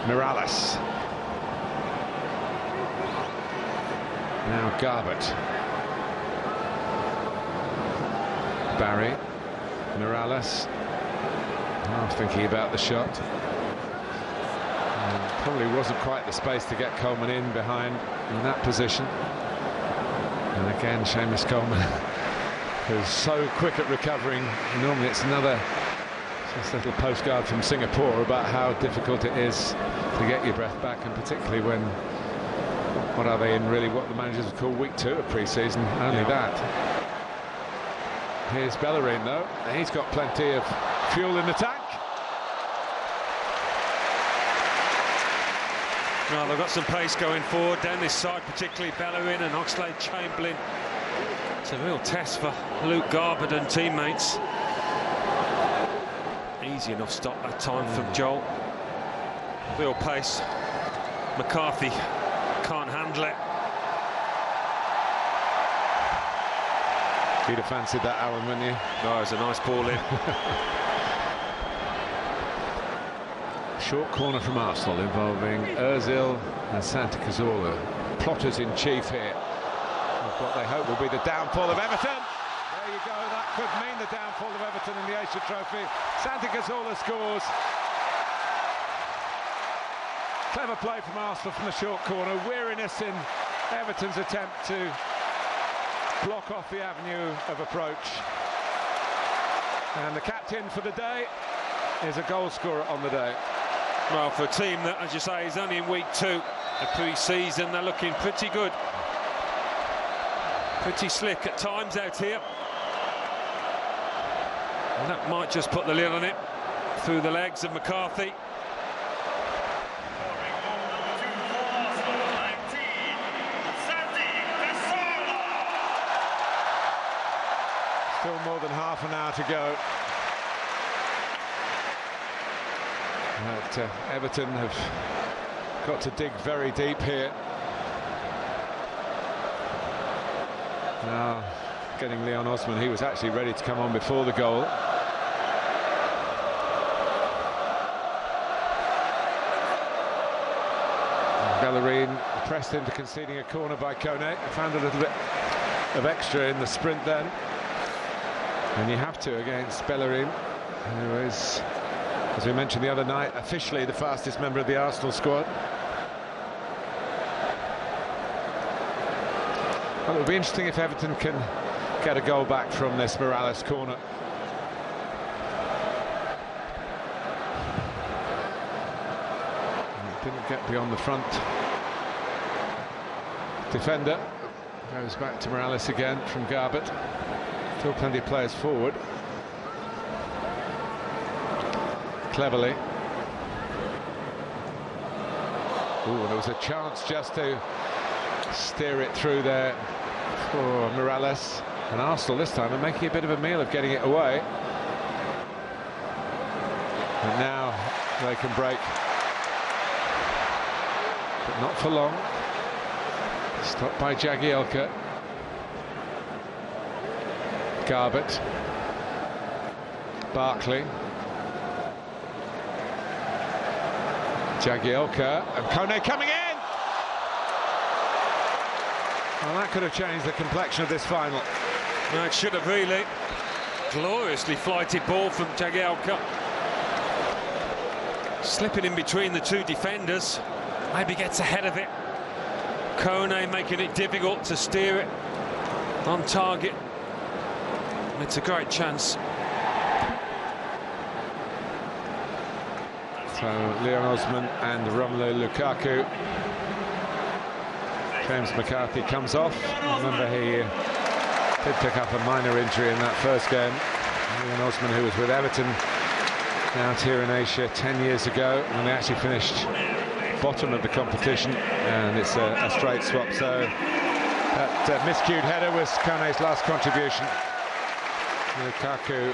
Morales. Now Garbett. Barry. Morales. Half thinking about the shot. Probably wasn't quite the space to get Coleman in behind in that position. And again, Seamus Coleman, who's so quick at recovering. Normally it's another just little postcard from Singapore about how difficult it is to get your breath back, and particularly when, what are they in really, what the managers would call week 2 of pre-season, only that. Here's Bellerin though, he's got plenty of fuel in the tank. Well, they've got some pace going forward down this side, particularly Bellerin and Oxlade-Chamberlain. It's a real test for Luke Garbett and teammates. Easy enough stop that time from Joel. Real pace. McCarthy can't handle it. You'd have fancied that, Alan, wouldn't you? No, it's a nice ball in. Short corner from Arsenal involving Ozil and Santi Cazorla. Plotters in chief here. What they hope will be the downfall of Everton. There you go, that could mean the downfall of Everton in the Asia Trophy. Santi Cazorla scores. Clever play from Arsenal from the short corner. Weariness in Everton's attempt to block off the avenue of approach. And the captain for the day is a goal scorer on the day. Well, for a team that, as you say, is only in week 2 of pre-season, they're looking pretty good. Pretty slick at times out here. And that might just put the lid on it through the legs of McCarthy. Still more than half an hour to go. But Everton have got to dig very deep here. Now getting Leon Osman, he was actually ready to come on before the goal. Bellerin pressed into conceding a corner by Kone. Found a little bit of extra in the sprint then. And you have to against Bellerin, who is, as we mentioned the other night, officially the fastest member of the Arsenal squad. Well, it'll be interesting if Everton can get a goal back from this Morales corner. And it didn't get beyond the front defender. Goes back to Morales again from Garbett. Still plenty of players forward. Cleverly. Ooh, there was a chance just to steer it through there for Morales. And Arsenal this time are making a bit of a meal of getting it away. And now they can break. But not for long. Stopped by Jagielka. Garbett. Barkley. Jagielka. And Kone coming in! Well, that could have changed the complexion of this final. No, it should have really. Gloriously flighted ball from Jagielka. Slipping in between the two defenders. Maybe gets ahead of it. Kone making it difficult to steer it on target. And it's a great chance. So Leon Osman and Romelu Lukaku. James McCarthy comes off. Remember, he did pick up a minor injury in that first game. Leon Osman, who was with Everton out here in Asia 10 years ago, when they actually finished bottom of the competition, and it's a straight swap. So that miscued header was Kone's last contribution. Lukaku,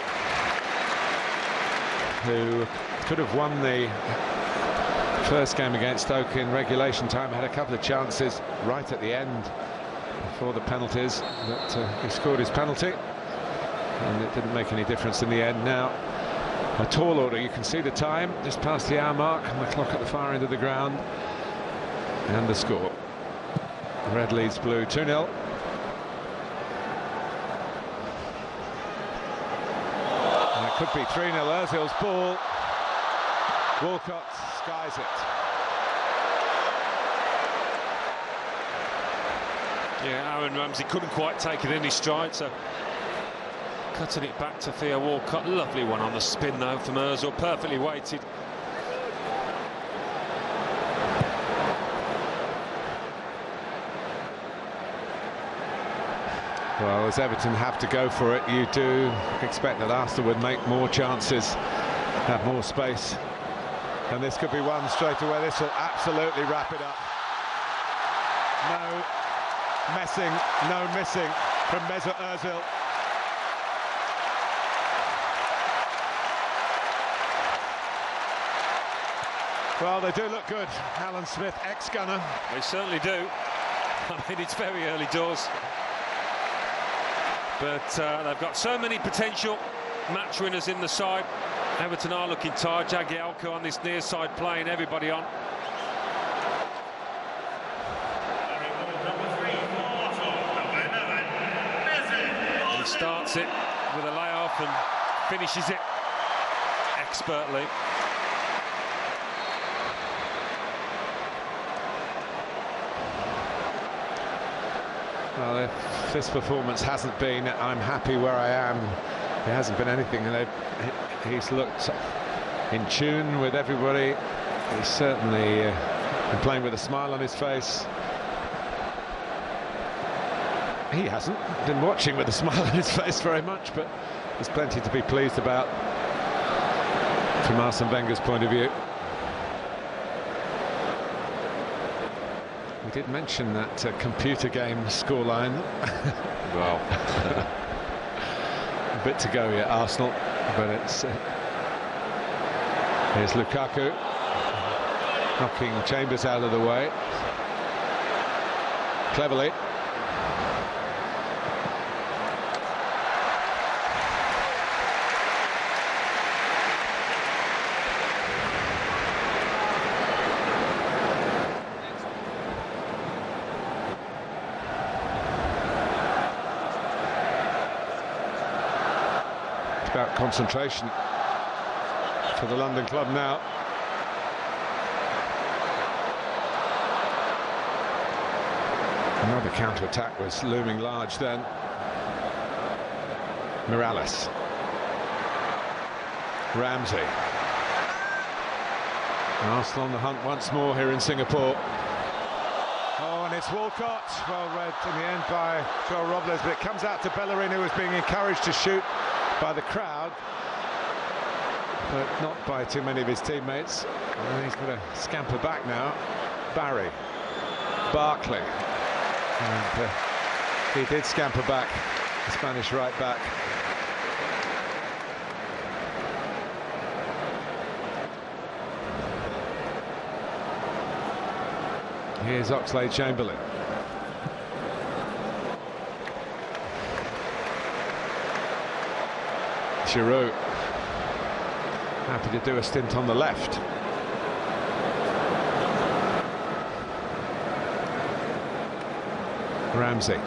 who could have won the first game against Stoke in regulation time, had a couple of chances right at the end before the penalties, but he scored his penalty and it didn't make any difference in the end. Now a tall order, you can see the time just past the hour mark and the clock at the far end of the ground, and the score. Red leads blue 2-0. And it could be 3-0. Ozil's ball. Walcott skies it. Yeah, Aaron Ramsey couldn't quite take it in his stride, so cutting it back to Theo Walcott. Lovely one on the spin though from Ozil, perfectly weighted. Well, as Everton have to go for it, you do expect that Arsenal would make more chances, have more space. And this could be one straight away. This will absolutely wrap it up. No messing, no missing from Mesut Ozil. Well, they do look good. Alan Smith, ex-gunner. They certainly do. I mean, it's very early doors. But they've got so many potential match winners in the side. Everton are looking tired. Jagielka on this near side playing everybody on. And he starts it with a layoff and finishes it expertly. Well, if this performance hasn't been "I'm happy where I am," it hasn't been anything. And he's looked in tune with everybody. He's certainly been playing with a smile on his face. He hasn't been watching with a smile on his face very much, but there's plenty to be pleased about from Arsene Wenger's point of view. We did mention that computer game scoreline. Well, a bit to go yet, Arsenal, but it's here's Lukaku knocking Chambers out of the way cleverly. About concentration for the London club now. Another counter-attack was looming large then. Morales. Ramsey. Arsenal on the hunt once more here in Singapore. Oh, and And it's Walcott, well read in the end by Joel Robles, but it comes out to Bellerin, who was being encouraged to shoot by the crowd, but not by too many of his teammates. And he's going to scamper back now. Barry, Barkley, and he did scamper back, the Spanish right back. Here's Oxlade-Chamberlain. Giroud, happy to do a stint on the left. Ramsey.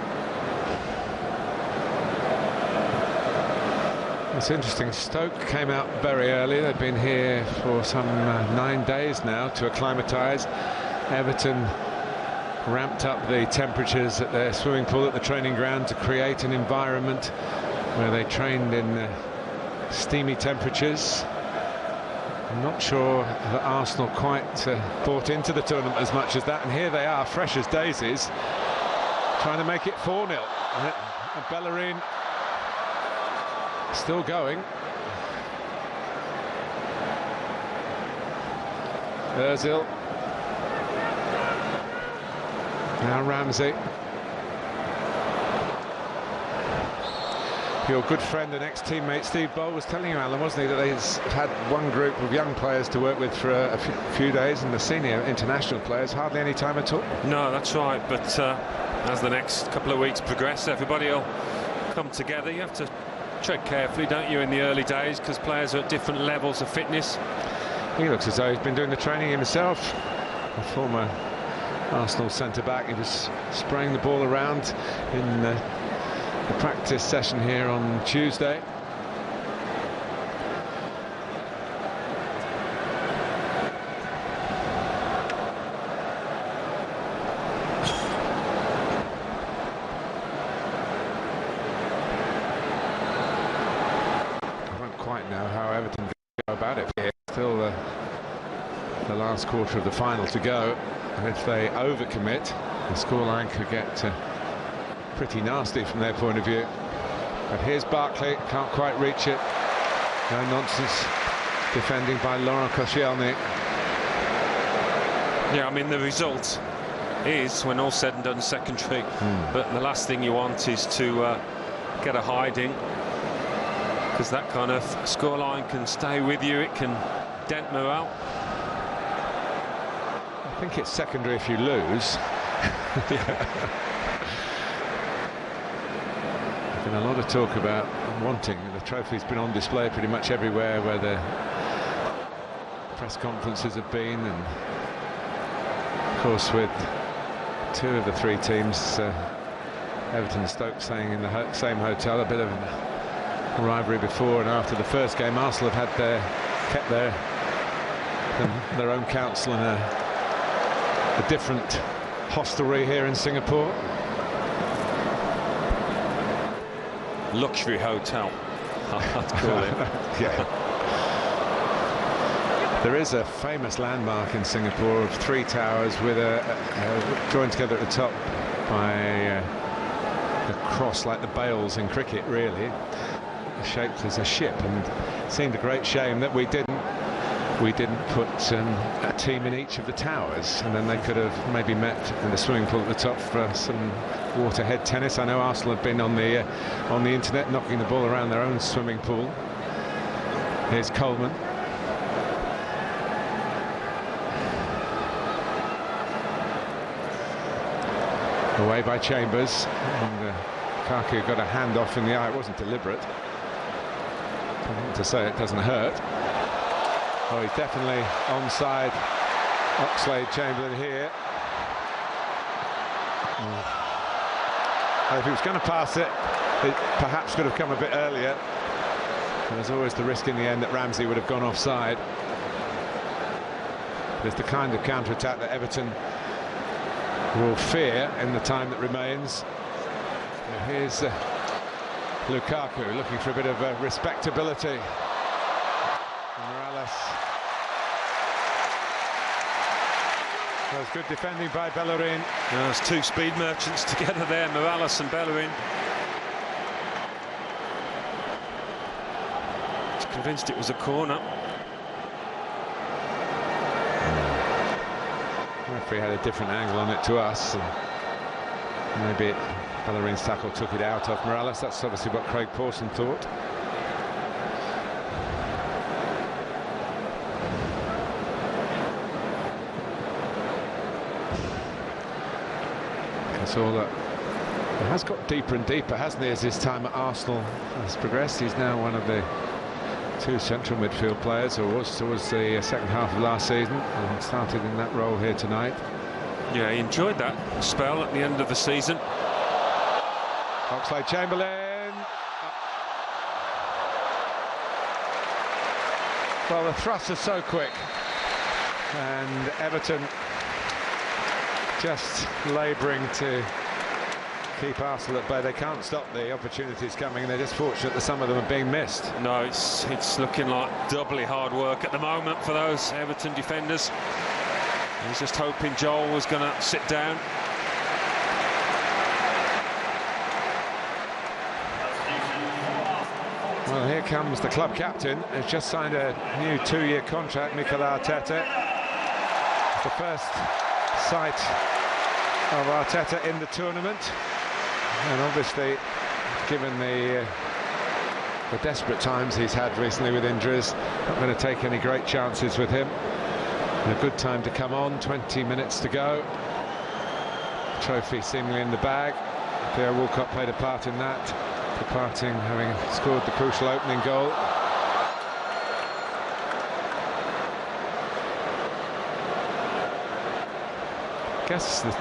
It's interesting, Stoke came out very early. They've been here for some 9 days now to acclimatise. Everton ramped up the temperatures at their swimming pool at the training ground to create an environment where they trained in steamy temperatures. I'm not sure that Arsenal quite bought into the tournament as much as that, and here they are, fresh as daisies, trying to make it 4-0. And Bellerin still going. Ozil. Now Ramsey. Your good friend and ex-teammate Steve Bold was telling you, Alan, wasn't he, that he's had one group of young players to work with for a few days, and the senior international players hardly any time at all. No, that's right, but as the next couple of weeks progress, everybody will come together. You have to tread carefully, don't you, in the early days, because players are at different levels of fitness. He looks as though he's been doing the training himself. A former Arsenal centre-back, he was spraying the ball around in the practice session here on Tuesday. I don't quite know how Everton go about it here. Still the last quarter of the final to go, and if they overcommit, the scoreline could get pretty nasty from their point of view. But here's Barkley, can't quite reach it. No nonsense defending by Laurent Koscielny. Yeah, I mean, the result is, when all said and done, secondary. But the last thing you want is to get a hiding, because that kind of scoreline can stay with you, it can dent morale. I think it's secondary if you lose. Been a lot of talk about wanting the trophy's been on display pretty much everywhere where the press conferences have been, and of course with 2 of the 3 teams, Everton and Stoke, staying in the same hotel. A bit of a rivalry before and after the first game. Arsenal have had kept their own council and a different hostelry here in Singapore. Luxury hotel, I'd call it. Yeah. There is a famous landmark in Singapore of 3 towers with joined together at the top by a cross, like the bails in cricket, really, shaped as a ship, and it seemed a great shame that we didn't put a team in each of the towers, and then they could have maybe met in the swimming pool at the top for some waterhead tennis. I know Arsenal have been on the internet knocking the ball around their own swimming pool. Here's Coleman. Away by Chambers, and Lukaku got a hand off in the eye. It wasn't deliberate. I want to say it doesn't hurt. Oh, he's definitely onside. Oxlade-Chamberlain here. If he was going to pass it, it perhaps could have come a bit earlier. And there's always the risk in the end that Ramsey would have gone offside. There's the kind of counter-attack that Everton will fear in the time that remains. Here's Lukaku looking for a bit of respectability. Morales That was good defending by Bellerin. There's two speed merchants together there, Morales and Bellerin. He's convinced it was a corner. The referee had a different angle on it to us, and maybe Bellerin's tackle took it out of Morales. That's obviously what Craig Pawson thought. Cazorla has got deeper and deeper, hasn't he, as his time at Arsenal has progressed. He's now one of the two central midfield players, or was towards the second half of last season, and started in that role here tonight. Yeah, he enjoyed that spell at the end of the season. Oxlade-Chamberlain. Well, the thrust is so quick, and Everton just labouring to keep Arsenal at bay. They can't stop the opportunities coming, and they're just fortunate that some of them are being missed. No, it's looking like doubly hard work at the moment for those Everton defenders. He's just hoping Joel was going to sit down. Well, here comes the club captain, who's just signed a new 2-year contract, Mikel Arteta. It's the first sight of Arteta in the tournament, and obviously, given the desperate times he's had recently with injuries, not going to take any great chances with him. And a good time to come on, 20 minutes to go. Trophy seemingly in the bag. Theo Walcott played a part in that, departing having scored the crucial opening goal. I guess the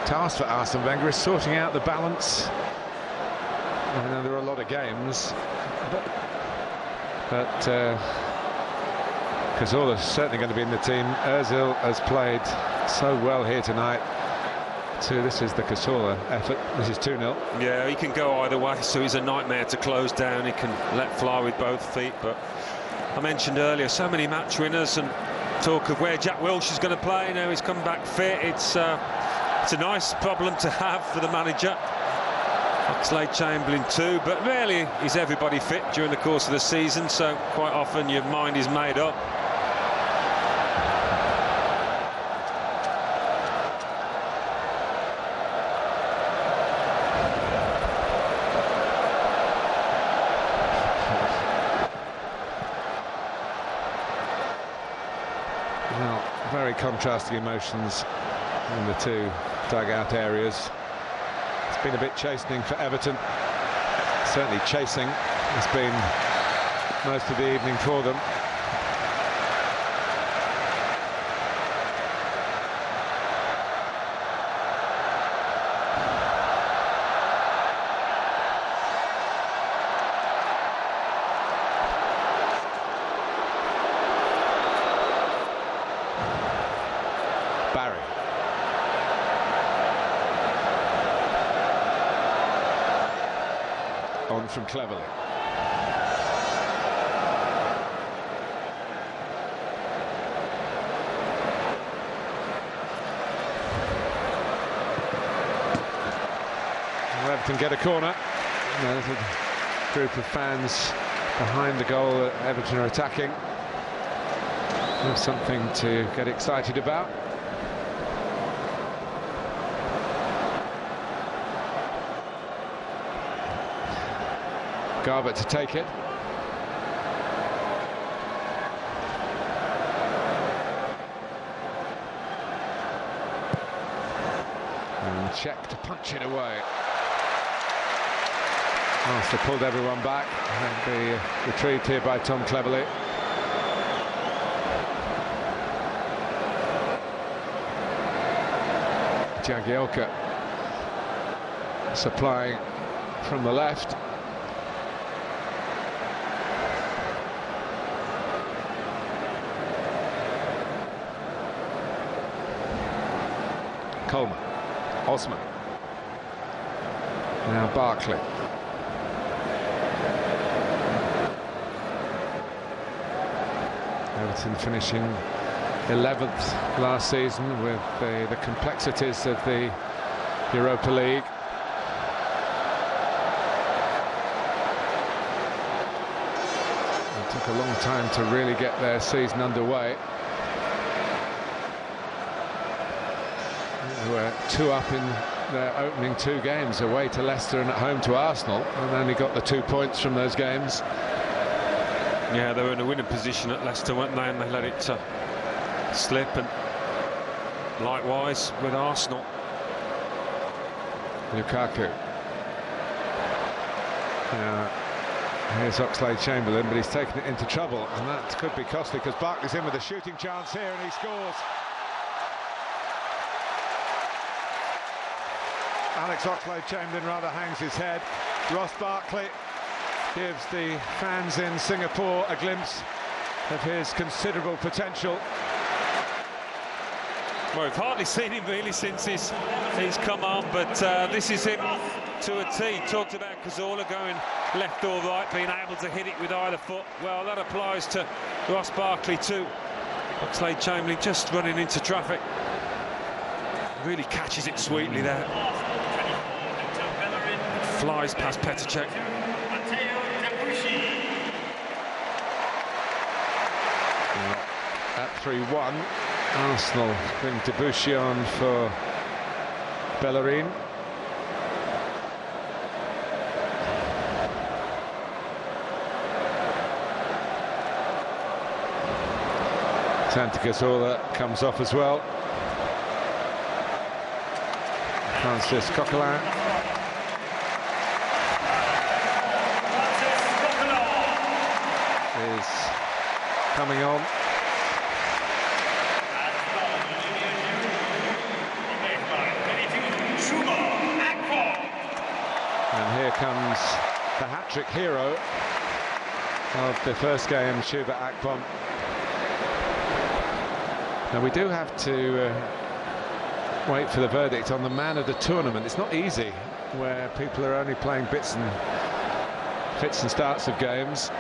task for Arsene Wenger is sorting out the balance. I know there are a lot of games, but Cazorla's certainly going to be in the team. Ozil has played so well here tonight. So this is the Cazorla effort. This is 2-0. Yeah, he can go either way, so he's a nightmare to close down. He can let fly with both feet, but I mentioned earlier, so many match winners and talk of where Jack Wilshere is going to play. Now he's come back fit. It's a nice problem to have for the manager. Oxlade-Chamberlain too, but rarely is everybody fit during the course of the season, so quite often your mind is made up. Well, very contrasting emotions in the two dugout areas. It's been a bit chastening for Everton. Certainly chasing has been most of the evening for them. Barry. On from Cleverly. Everton get a corner. There's a group of fans behind the goal that Everton are attacking. There's something to get excited about. Garbutt to take it. And Cech to punch it away. Arsenal pulled everyone back and be retrieved here by Tom Cleverley. Jagielka supplying from the left. Coleman, Osman, now Barkley. Everton finishing 11th last season with the complexities of the Europa League. It took a long time to really get their season underway. They were 2 up in their opening 2 games, away to Leicester and at home to Arsenal, and only got the 2 points from those games. Yeah, they were in a winning position at Leicester, weren't they? And they let it slip, and likewise with Arsenal. Lukaku. Here's Oxlade-Chamberlain, but he's taken it into trouble, and that could be costly because Barkley's in with a shooting chance here, and he scores. Alex Oxlade-Chamberlain rather hangs his head. Ross Barkley gives the fans in Singapore a glimpse of his considerable potential. Well, we've hardly seen him really since he's come on, but this is him to a T. Talked about Cazorla going left or right, being able to hit it with either foot. Well, that applies to Ross Barkley too. Oxlade-Chamberlain just running into traffic. Really catches it sweetly there. Flies past Petr Cech. At 3-1, Arsenal bring Debuchy on for Bellerin. Santi Cazorla comes off as well. Francis Coquelin. Is coming on. And here comes the hat-trick hero of the first game, Chuba Akpom. Now we do have to wait for the verdict on the man of the tournament. It's not easy where people are only playing fits and starts of games.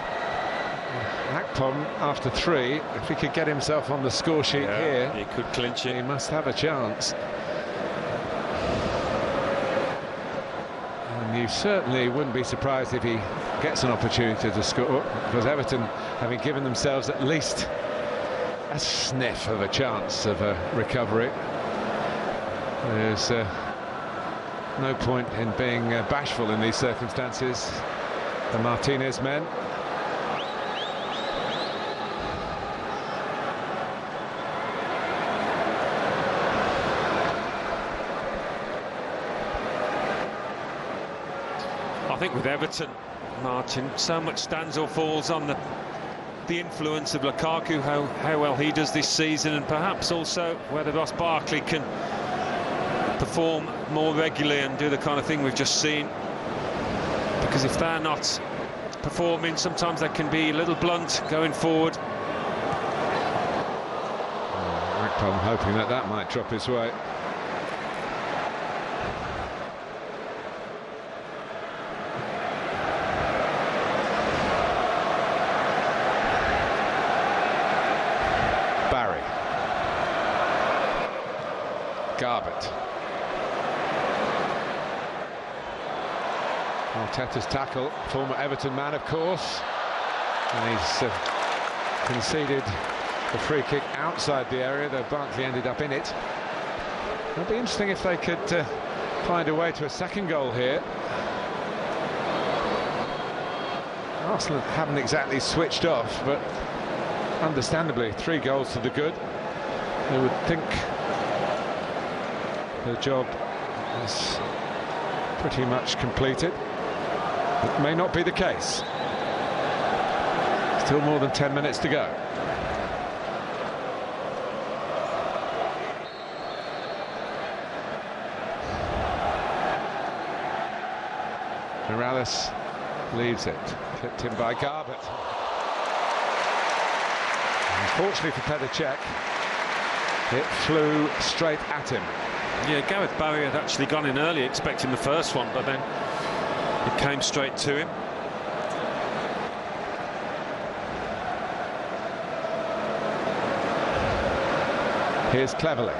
Akpom, after 3, if he could get himself on the score sheet here, he could clinch it. He must have a chance. And you certainly wouldn't be surprised if he gets an opportunity to score, because Everton, having given themselves at least a sniff of a chance of a recovery, there's no point in being bashful in these circumstances. The Martinez men. I think with Everton, Martin, so much stands or falls on the influence of Lukaku, how well he does this season, and perhaps also whether Ross Barkley can perform more regularly and do the kind of thing we've just seen. Because if they're not performing, sometimes they can be a little blunt going forward. Akpom hoping that might drop his way. Barry. Garbett. Arteta's tackle, former Everton man, of course, and he's conceded the free kick outside the area, though Barkley ended up in it. It'll be interesting if they could find a way to a second goal here. Arsenal haven't exactly switched off, but understandably 3 goals to the good. They would think the job is pretty much completed. It may not be the case. Still more than 10 minutes to go. Morales leaves it, clipped in by Garbett. Unfortunately for Petr Cech, it flew straight at him. Yeah, Gareth Barry had actually gone in early expecting the first one, but then it came straight to him. Here's Cleverly.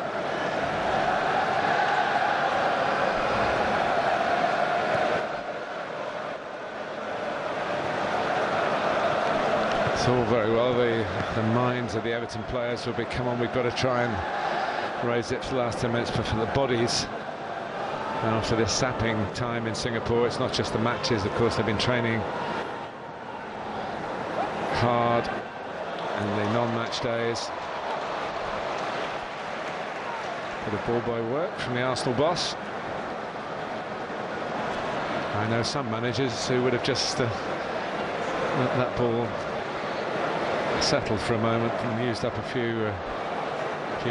It's all very well. The minds of the Everton players will be, come on, we've got to try and raise it for the last 10 minutes, but for the bodies, after this sapping time in Singapore, it's not just the matches, of course, they've been training hard in the non-match days. Bit of ball boy work from the Arsenal boss. I know some managers who would have just let that ball settled for a moment and used up a few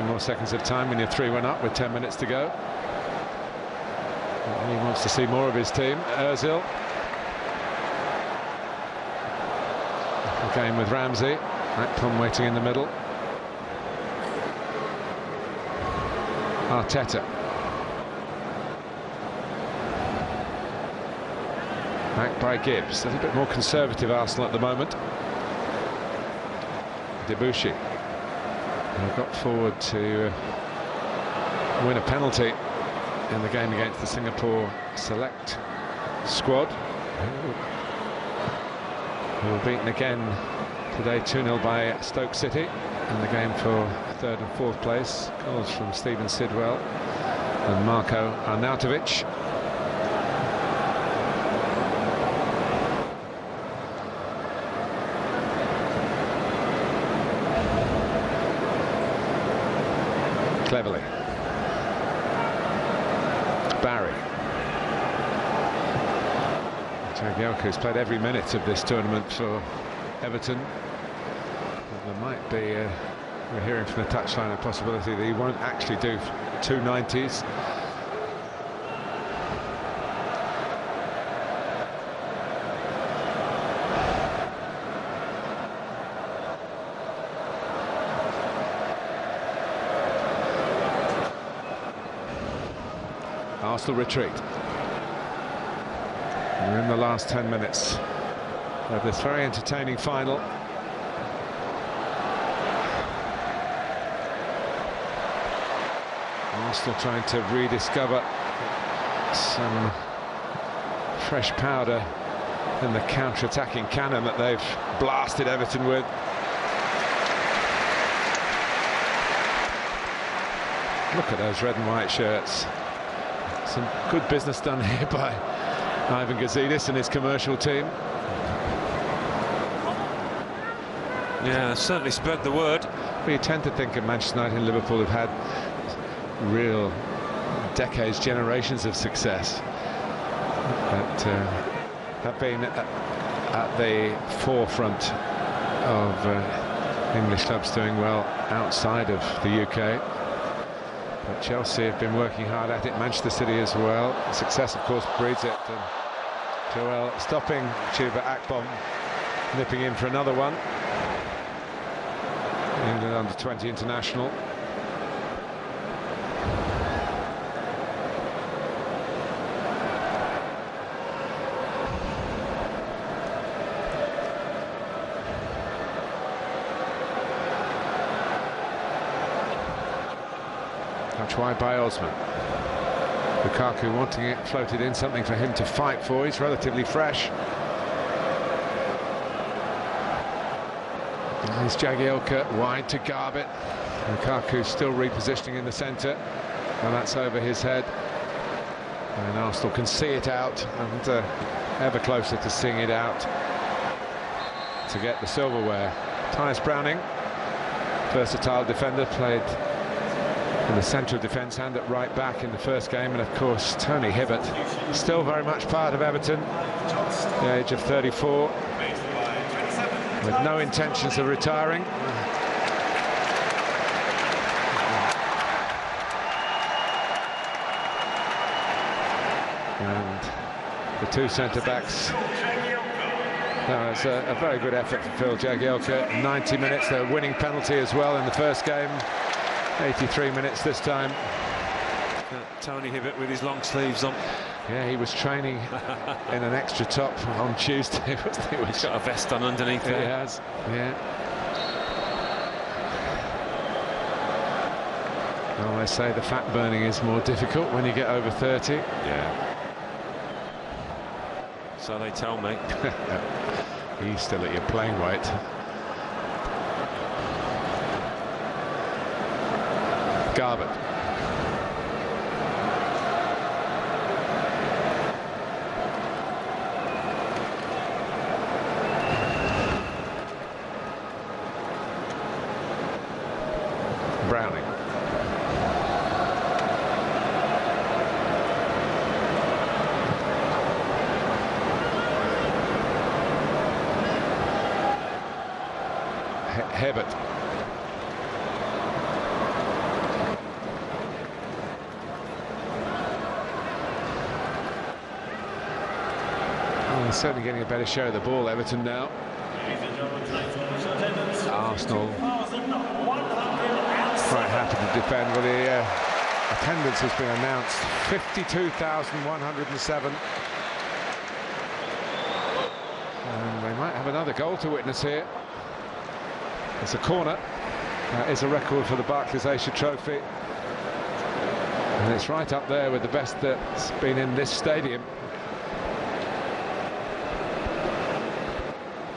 more seconds of time when you're 3-1 up with 10 minutes to go. He wants to see more of his team. Ozil. Game with Ramsey. Akpom waiting in the middle. Arteta. Back by Gibbs. A little bit more conservative Arsenal at the moment. Debuchy. They got forward to win a penalty in the game against the Singapore select squad, who were beaten again today 2-0 by Stoke City in the game for 3rd and 4th place. Goals from Stephen Sidwell and Marko Arnautovic. Cleverly. Barry. Jagielka's played every minute of this tournament for Everton. But there might be, we're hearing from the touchline, a possibility that he won't actually do 2 90s. Arsenal retreat. We're in the last 10 minutes of this very entertaining final. Arsenal trying to rediscover some fresh powder in the counter-attacking cannon that they've blasted Everton with. Look at those red and white shirts. Some good business done here by Ivan Gazidis and his commercial team. Yeah, certainly spread the word. Well, you tend to think of Manchester United and Liverpool have had real decades, generations of success, but have been at the forefront of English clubs doing well outside of the UK. But Chelsea have been working hard at it, Manchester City as well. Success, of course, breeds it. And Joel stopping Chuba Akpom, nipping in for another one. England under-20 international. Touch wide by Osman. Lukaku wanting it floated in, something for him to fight for. He's relatively fresh. And here's Jagielka wide to Garbett. Lukaku still repositioning in the centre, and that's over his head. And Arsenal can see it out, and ever closer to seeing it out to get the silverware. Tyus Browning, versatile defender, played in the central defence and at right back in the first game, and of course Tony Hibbert, still very much part of Everton, the age of 34, with no intentions of retiring. And the two centre-backs. No, it's a very good effort for Phil Jagielka. 90 minutes, a winning penalty as well in the first game. 83 minutes this time. Tony Hibbert with his long sleeves on. Yeah, he was training in an extra top on Tuesday. He's got a vest on underneath it. He has, yeah. Well, they say the fat burning is more difficult when you get over 30. Yeah. So they tell me. He's still at your playing weight. Garbutt. Browning. Hibbert. They're certainly getting a better share of the ball, Everton now. Arsenal quite happy to defend. Well, the attendance has been announced, 52,107. And they might have another goal to witness here. It's a corner. That is a record for the Barclays Asia Trophy. And it's right up there with the best that's been in this stadium.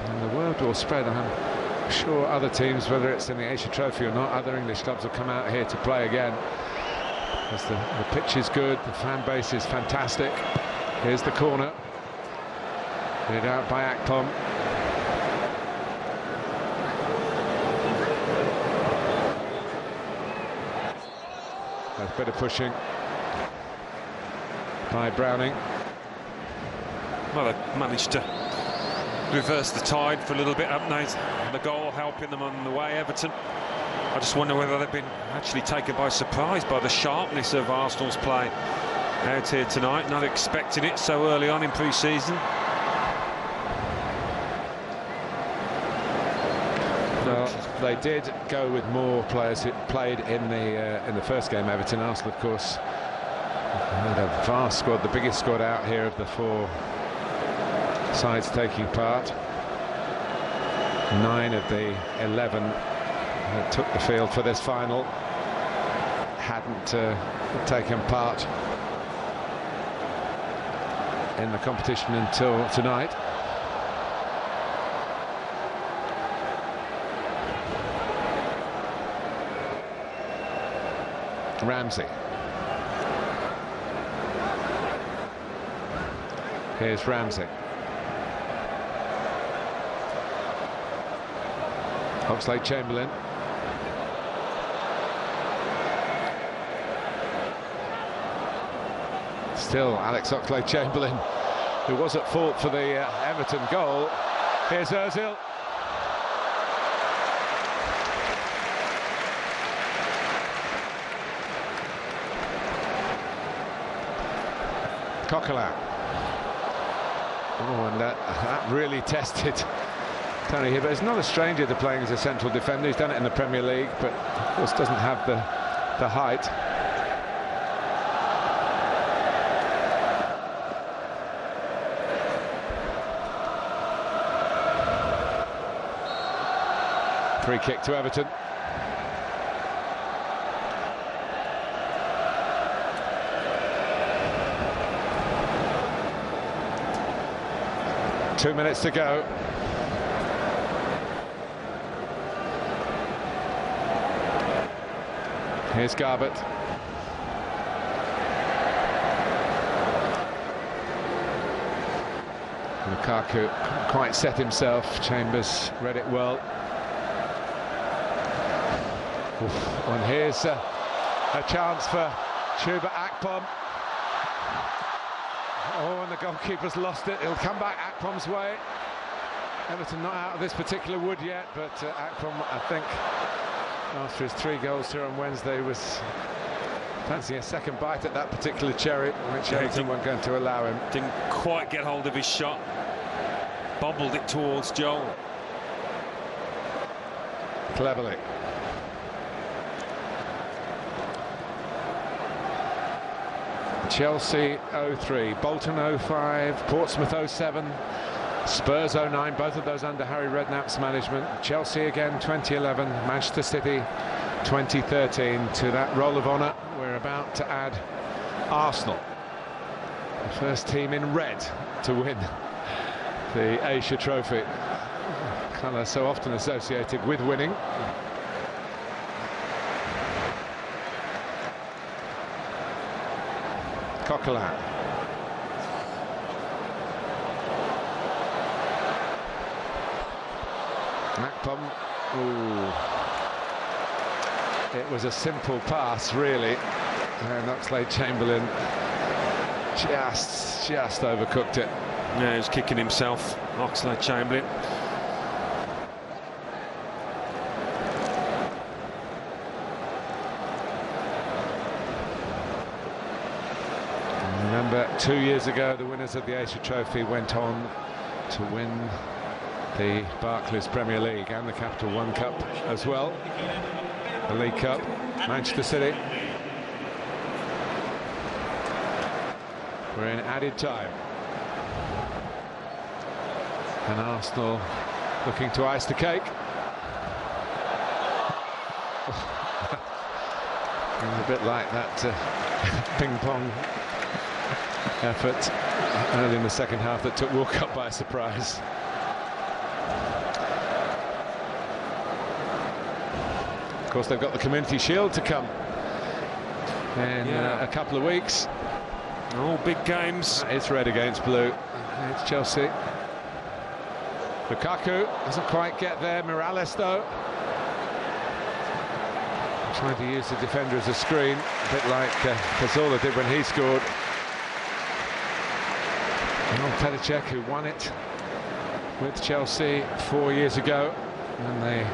And the word will spread. I'm sure other teams, whether it's in the Asia Trophy or not, other English clubs will come out here to play again. Because the pitch is good, the fan base is fantastic. Here's the corner. Hit out by Akpom. A bit of pushing by Browning. Well, they've managed to reverse the tide for a little bit, haven't they? The goal helping them on the way, Everton. I just wonder whether they've been actually taken by surprise by the sharpness of Arsenal's play out here tonight, not expecting it so early on in pre-season. Well, they did go with more players who played in the first game. Everton, Arsenal, of course, had a vast squad, the biggest squad out here of the four sides taking part. 9 of the 11 that took the field for this final hadn't taken part in the competition until tonight. Ramsey. Here's Ramsey. Oxlade-Chamberlain. Still Alex Oxlade-Chamberlain, who was at fault for the Everton goal. Here's Ozil. Coquelin. Oh, and that really tested Tony Hibbert. He's not a stranger to playing as a central defender. He's done it in the Premier League, but of course doesn't have the height. Free kick to Everton. Two minutes to go. Here's Garbutt. Lukaku couldn't quite set himself. Chambers read it well. Oof. And here's a chance for Chuba Akpom. Oh, and the goalkeeper's lost it. It'll come back Akpom's way. Everton not out of this particular wood yet, but Akpom, I think, after his 3 goals here on Wednesday, was fancying a second bite at that particular cherry, which Everton weren't going to allow him. Didn't quite get hold of his shot. Bobbled it towards Joel. Cleverly. Chelsea 03, Bolton 05, Portsmouth 07, Spurs 09, both of those under Harry Redknapp's management. Chelsea again 2011, Manchester City 2013. To that roll of honour, we're about to add Arsenal, the first team in red to win the Asia Trophy, colour so often associated with winning. Coquelin. Akpom. Ooh. It was a simple pass, really, and Oxlade-Chamberlain just overcooked it. Yeah, he was kicking himself, Oxlade-Chamberlain. Remember, 2 years ago, the winners of the Asia Trophy went on to win the Barclays Premier League and the Capital One Cup as well. The League Cup, Manchester City. We're in added time. And Arsenal looking to ice the cake. A bit like that ping-pong effort early in the second half that took Walcott by surprise. Of course, they've got the Community Shield to come in a couple of weeks. All big games. It's red against blue. It's Chelsea. Lukaku doesn't quite get there. Morales, though, trying to use the defender as a screen, a bit like Cazorla did when he scored. And Petacek, who won it with Chelsea 4 years ago, and they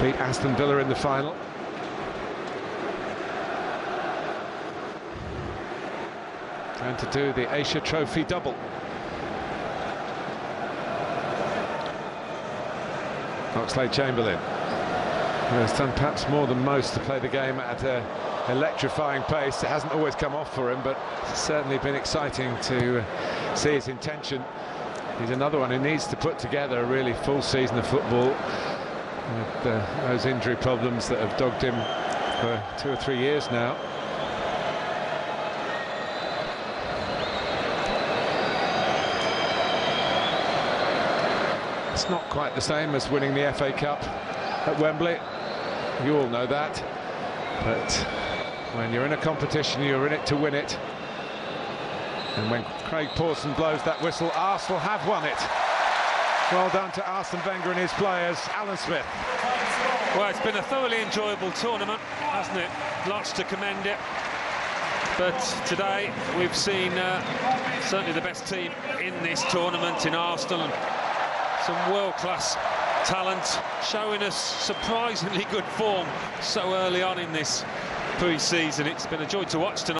beat Aston Villa in the final. Going to do the Asia Trophy double. Oxlade-Chamberlain, who has done perhaps more than most to play the game at an electrifying pace. It hasn't always come off for him, but it's certainly been exciting to see his intention. He's another one who needs to put together a really full season of football with those injury problems that have dogged him for 2 or 3 years now. It's not quite the same as winning the FA Cup at Wembley. You all know that. But when you're in a competition, you're in it to win it. And when Craig Pawson blows that whistle, Arsenal have won it. Well done to Arsene Wenger and his players. Alan Smith. Well, it's been a thoroughly enjoyable tournament, hasn't it? Lots to commend it. But today we've seen certainly the best team in this tournament in Arsenal, and some world-class talent showing us surprisingly good form so early on in this pre-season. It's been a joy to watch tonight.